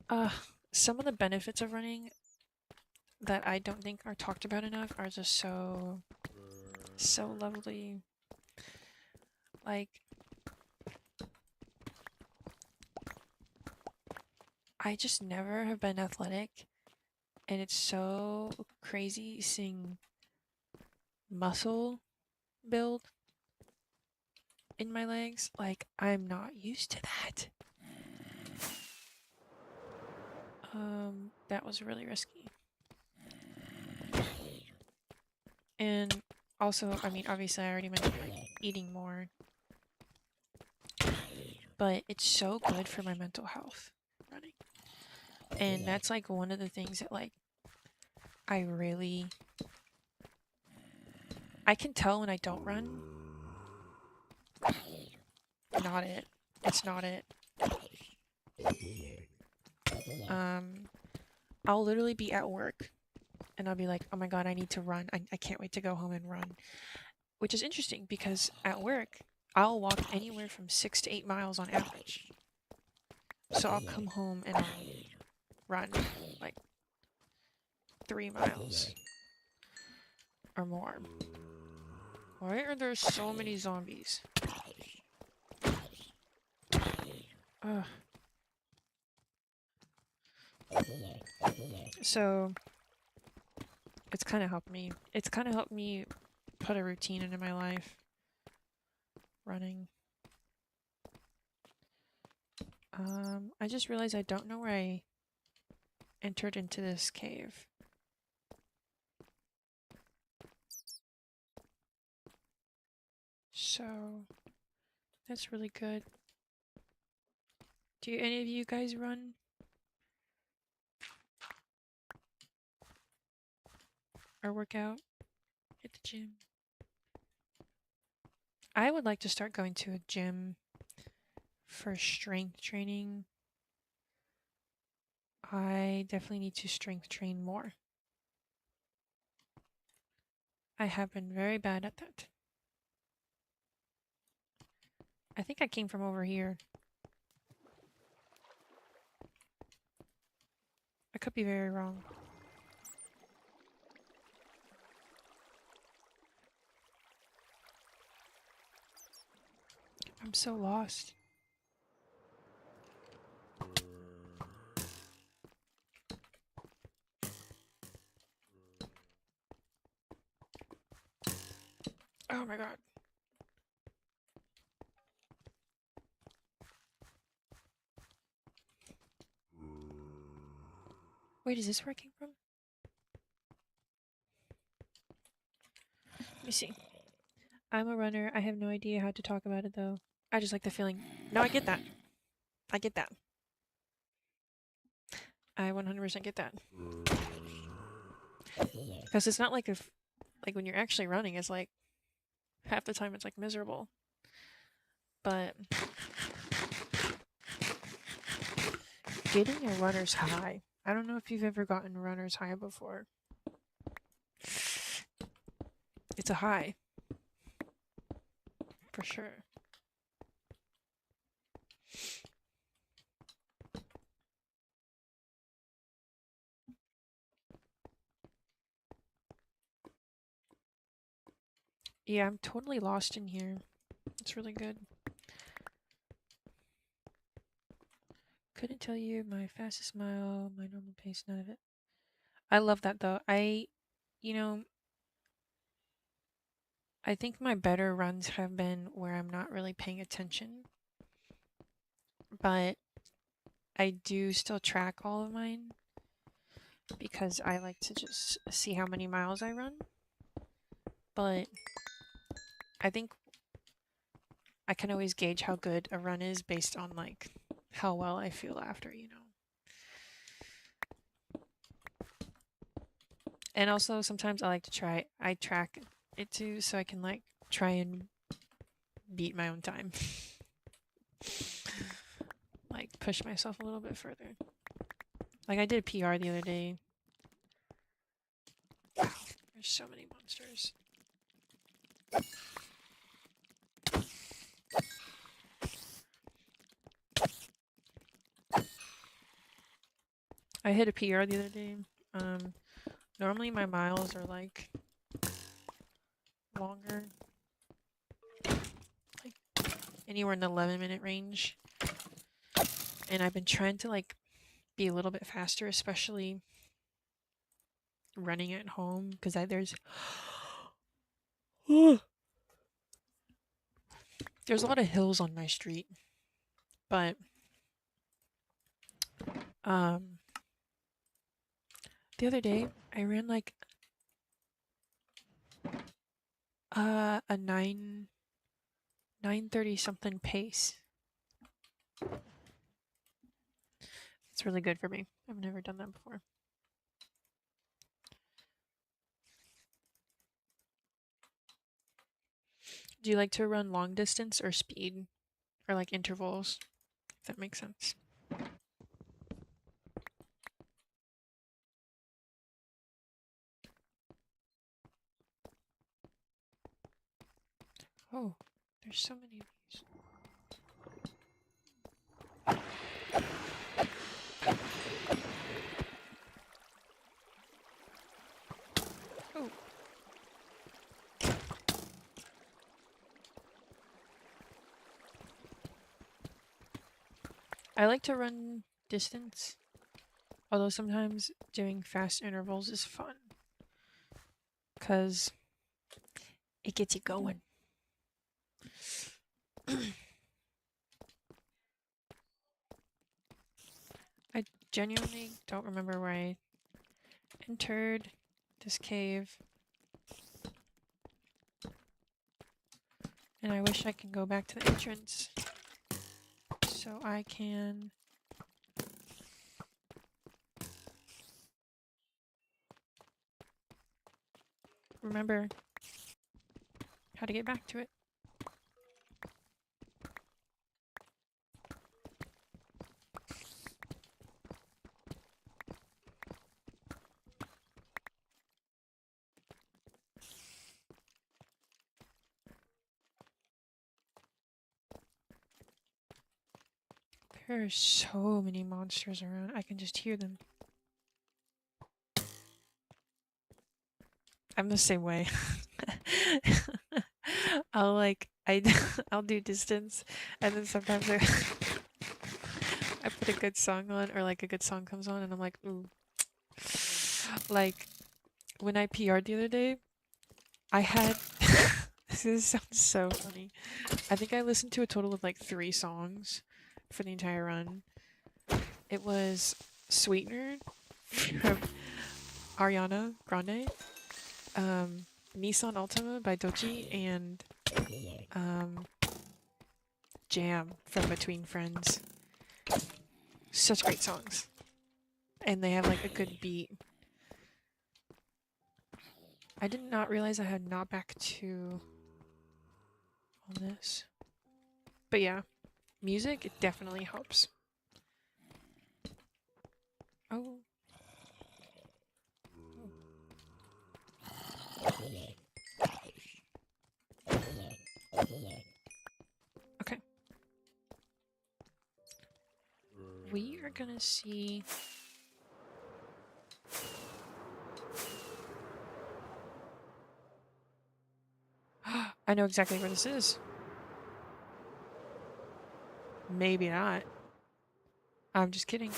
uh, some of the benefits of running that I don't think are talked about enough are just so lovely. Like, I just never have been athletic, and it's so crazy seeing muscle build in my legs. Like, I'm not used to that. That was really risky. And also, I mean, obviously I already mentioned like eating more, but it's so good for my mental health, running. And that's like one of the things that like I can tell when I don't run. Not it. It's not it. I'll literally be at work and I'll be like, oh my god, I need to run. I can't wait to go home and run. Which is interesting because at work, I'll walk anywhere from 6 to 8 miles on average. So I'll come home and I'll run like 3 miles or more. Why are there so many zombies? Ugh. So it's kind of helped me. It's kind of helped me put a routine into my life. Running. I just realized I don't know where I entered into this cave. So that's really good. Do any of you guys run? Or work out at the gym? I would like to start going to a gym for strength training. I definitely need to strength train more. I have been very bad at that. I think I came from over here. I could be very wrong. I'm so lost. Oh my god. Wait, is this where I came from? Let me see. I'm a runner. I have no idea how to talk about it though. I just like the feeling. No, I get that. I get that. I 100% get that. Because it's not like if, like when you're actually running, it's like half the time it's like miserable. But getting a runner's high. I don't know if you've ever gotten runner's high before. It's a high. For sure. Yeah, I'm totally lost in here. It's really good. Couldn't tell you my fastest mile, my normal pace, none of it. I love that though. You know, I think my better runs have been where I'm not really paying attention. But I do still track all of mine because I like to just see how many miles I run. But I think I can always gauge how good a run is based on like how well I feel after, you know. And also sometimes I like to I track it to so I can like try and beat my own time. Like push myself a little bit further. Like I did a PR the other day. Wow, there's so many monsters. I hit a PR the other day. Normally my miles are like longer, like anywhere in the 11-minute range. And I've been trying to like be a little bit faster, especially running at home because there's there's a lot of hills on my street, but the other day I ran like a 9:30 something pace. It's really good for me. I've never done that before. Do you like to run long distance or speed? Or like intervals? If that makes sense. Oh, there's so many of these. Oh. I like to run distance, although sometimes doing fast intervals is fun. Because it gets you going. I genuinely don't remember where I entered this cave. And I wish I can go back to the entrance so I can remember how to get back to it. There are so many monsters around. I can just hear them. I'm the same way. I'll do distance, and then sometimes I put a good song on, or like a good song comes on, and I'm like, ooh. Like when I PR'd the other day, I had this sounds so funny. I think I listened to a total of like 3 songs for the entire run. It was Sweetener from Ariana Grande, Nissan Altima by Doechii, and Jam from Between Friends. Such great songs. And they have like a good beat. I did not realize I had not back to on this. But yeah, music, it definitely helps. Oh. Okay. We are gonna see. I know exactly where this is. Maybe not. I'm just kidding.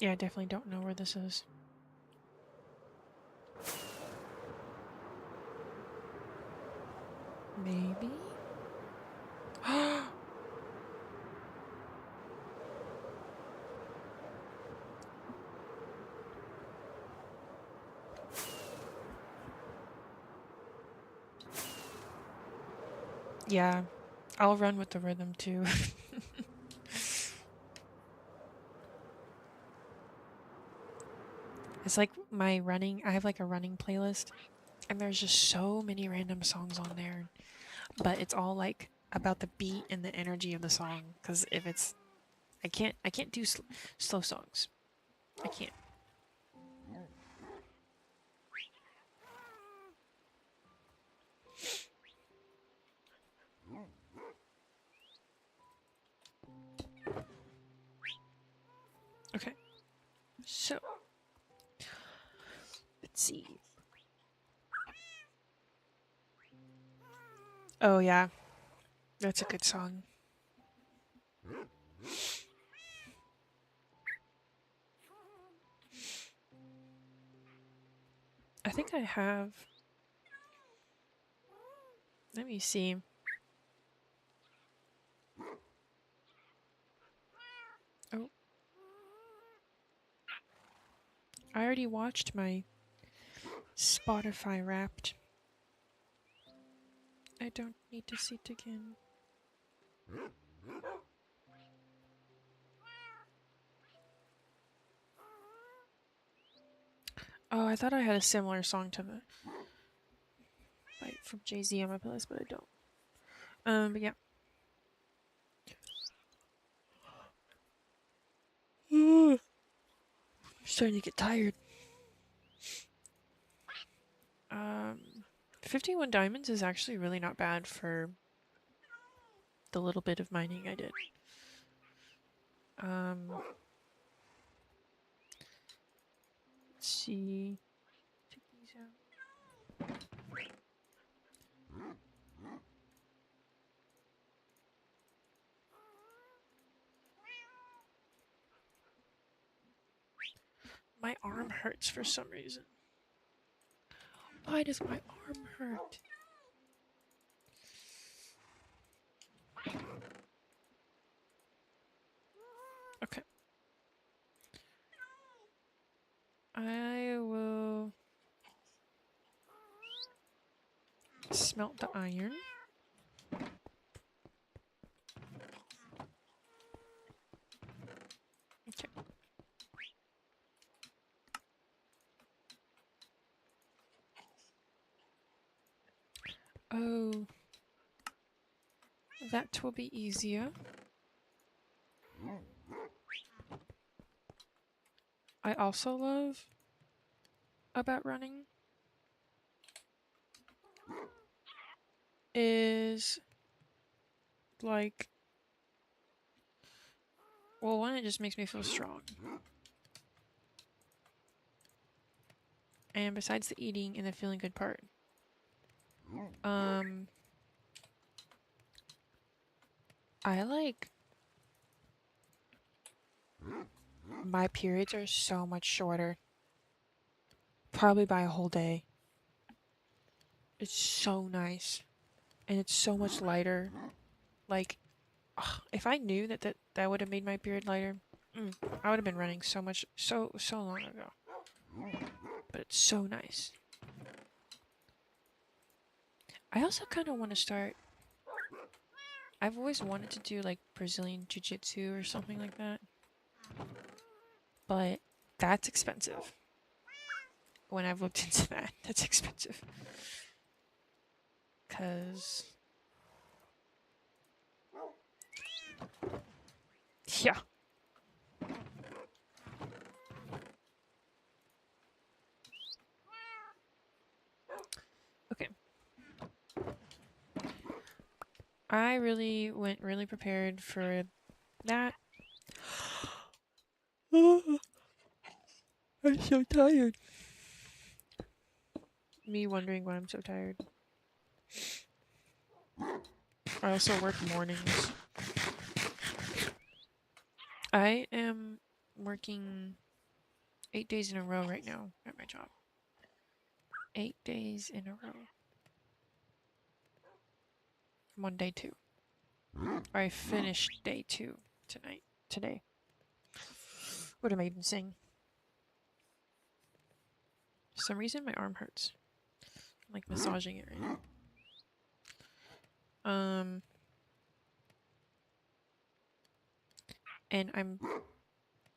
Yeah, I definitely don't know where this is. Maybe? Yeah, I'll run with the rhythm too. It's like my running, I have like a running playlist, and there's just so many random songs on there, but it's all like about the beat and the energy of the song. Because if it's, I can't do slow songs. I can't. Okay, so let's see. Oh yeah, that's a good song. I think I have. Let me see. Oh, I already watched my Spotify Wrapped. I don't need to see it again. Oh, I thought I had a similar song to the like from Jay-Z on my playlist, but I don't. But yeah. Starting to get tired. Um, 51 diamonds is actually really not bad for the little bit of mining I did. Let's see. Take these out. My arm hurts for some reason. Why does my arm hurt? Okay. I will smelt the iron. Okay. Oh, that will be easier. I also love about running is like, well, one, it just makes me feel strong. And besides the eating and the feeling good part, I like my periods are so much shorter. Probably by a whole day. It's so nice. And it's so much lighter. Like, ugh, if I knew that would have made my period lighter, I would have been running so much, so long ago. But it's so nice. I also kind of want to start. I've always wanted to do like Brazilian Jiu Jitsu or something like that. But that's expensive. When I've looked into that, that's expensive. Because. Yeah. Okay. I really went really prepared for that. I'm so tired. Me wondering why I'm so tired. I also work mornings. I am working 8 days in a row right now at my job. 8 days in a row. I'm on day 2. Or I finished day 2 today. What am I even saying? For some reason my arm hurts. I'm like massaging it right now. And I'm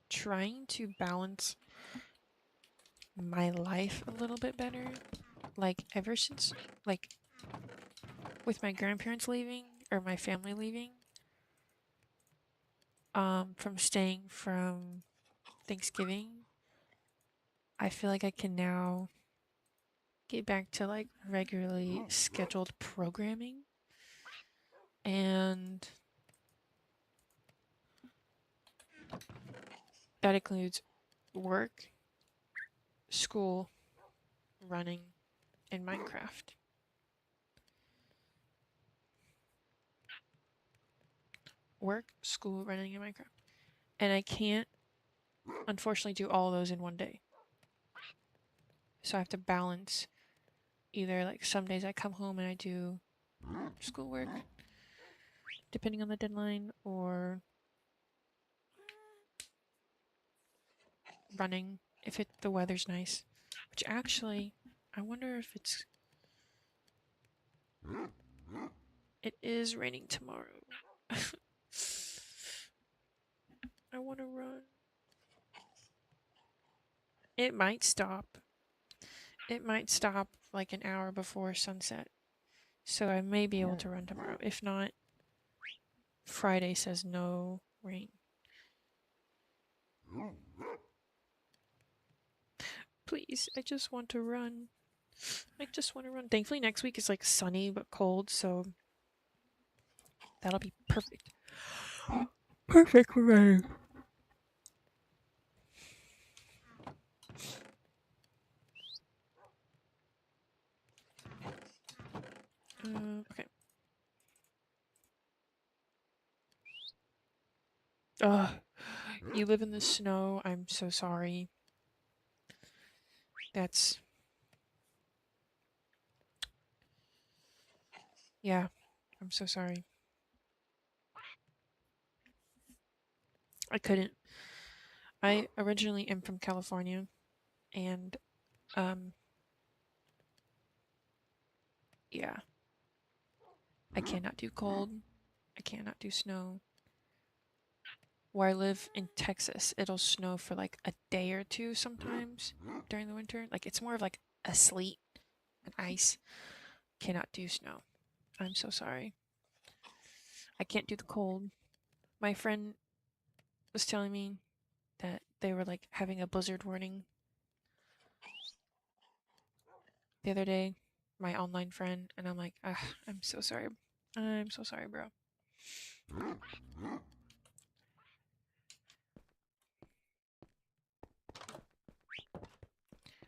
trying to balance my life a little bit better. Like, ever since, like, with my grandparents leaving, or my family leaving, from staying from Thanksgiving, I feel like I can now get back to, like, regularly scheduled programming. And that includes work, school, running, and Minecraft. Work, school, running, and Minecraft. And I can't, unfortunately, do all those in one day. So I have to balance either, like, some days I come home and I do schoolwork, depending on the deadline, or running if the weather's nice. Which actually, I wonder if it is raining tomorrow. I want to run. It might stop. It might stop like an hour before sunset. So I may be able to run tomorrow. If not, Friday says no rain. Please, I just want to run. I just want to run. Thankfully, next week is like sunny but cold, so that'll be perfect. Perfect for running. Okay. You live in the snow. I'm so sorry. That's... Yeah, I'm so sorry. I couldn't. I originally am from California, and, yeah. I cannot do cold. I cannot do snow. Where I live in Texas, it'll snow for like a day or two sometimes during the winter. Like, it's more of like a sleet and ice. Cannot do snow. I'm so sorry. I can't do the cold. My friend was telling me that they were like having a blizzard warning the other day, my online friend, and I'm like, I'm so sorry. I'm so sorry, bro.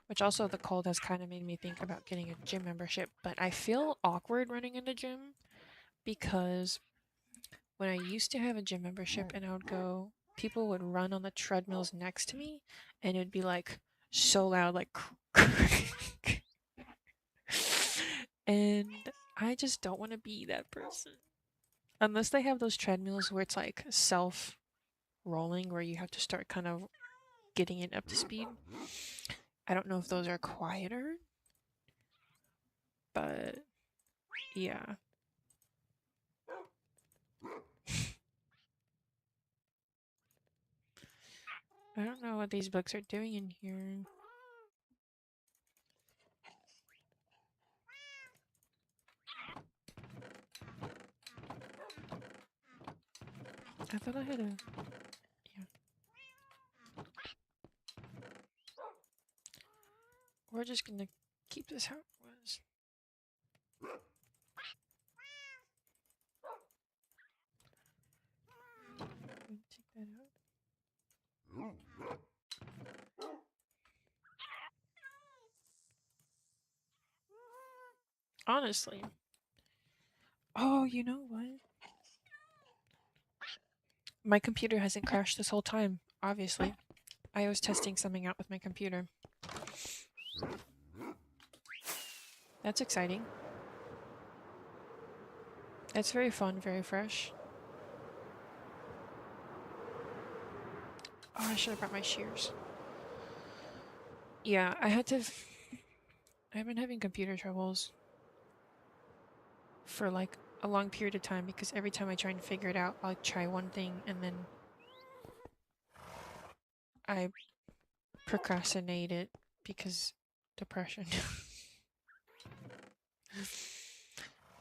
Which also, the cold has kind of made me think about getting a gym membership, but I feel awkward running in the gym because when I used to have a gym membership and I would go, people would run on the treadmills next to me and it would be like so loud, like and I just don't want to be that person. Unless they have those treadmills where it's like self rolling, where you have to start kind of getting it up to speed. I don't know if those are quieter, but yeah. I don't know what these books are doing in here. I thought I had a... Yeah. We're just gonna keep this how it was. Take that out. Honestly. Oh, you know what? My computer hasn't crashed this whole time, obviously. I was testing something out with my computer. That's exciting. It's very fun, very fresh. Oh, I should have brought my shears. Yeah, I've been having computer troubles for like a long period of time because every time I try and figure it out, I'll try one thing and then I procrastinate it because depression.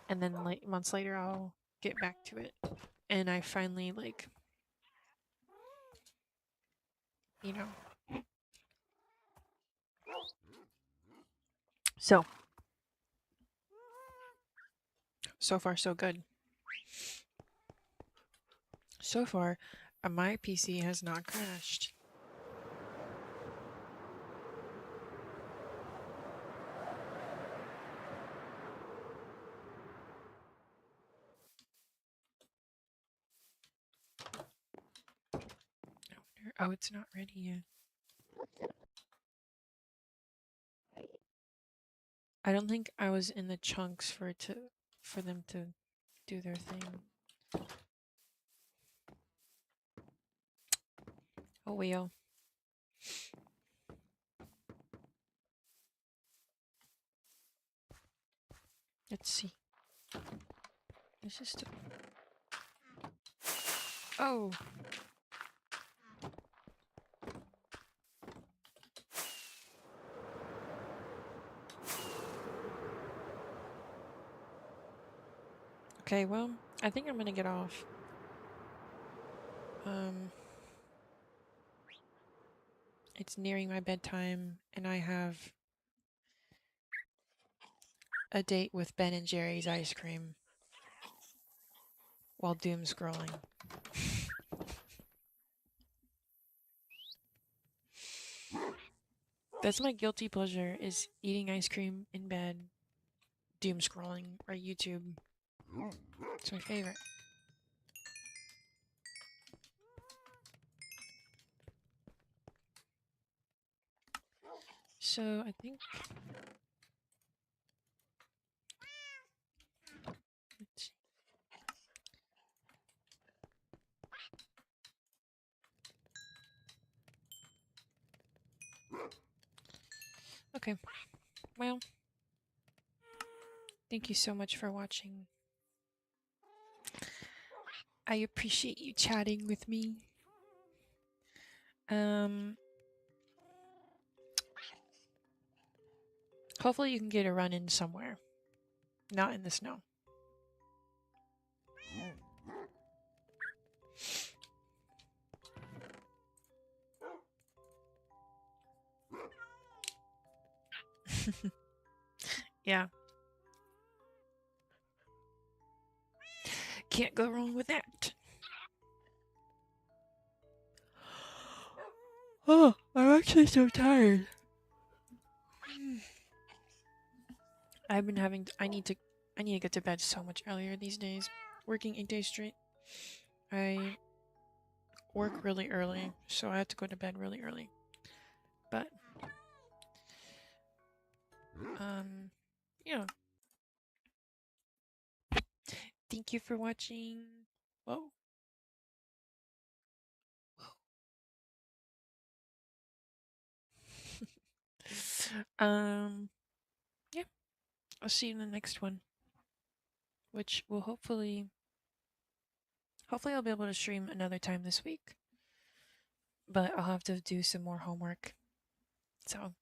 And then like months later I'll get back to it. And I finally like, you know. So far so good. So far, my PC has not crashed. Oh, it's not ready yet. I don't think I was in the chunks for them to do their thing. Oh well. Let's see. This is still. Oh. Okay, well, I think I'm gonna get off. It's nearing my bedtime, and I have a date with Ben and Jerry's ice cream while doom scrolling. That's my guilty pleasure, is eating ice cream in bed, doom scrolling, or YouTube. It's my favorite. So I think, let's see. Okay, well, thank you so much for watching. I appreciate you chatting with me. Hopefully you can get a run in somewhere. Not in the snow. Yeah. Can't go wrong with that. Oh, I'm actually so tired. I've been having I need to get to bed so much earlier these days. Working 8 days straight. I work really early, so I have to go to bed really early. But yeah. Thank you for watching. Whoa. Yeah. I'll see you in the next one. Which will hopefully I'll be able to stream another time this week. But I'll have to do some more homework. So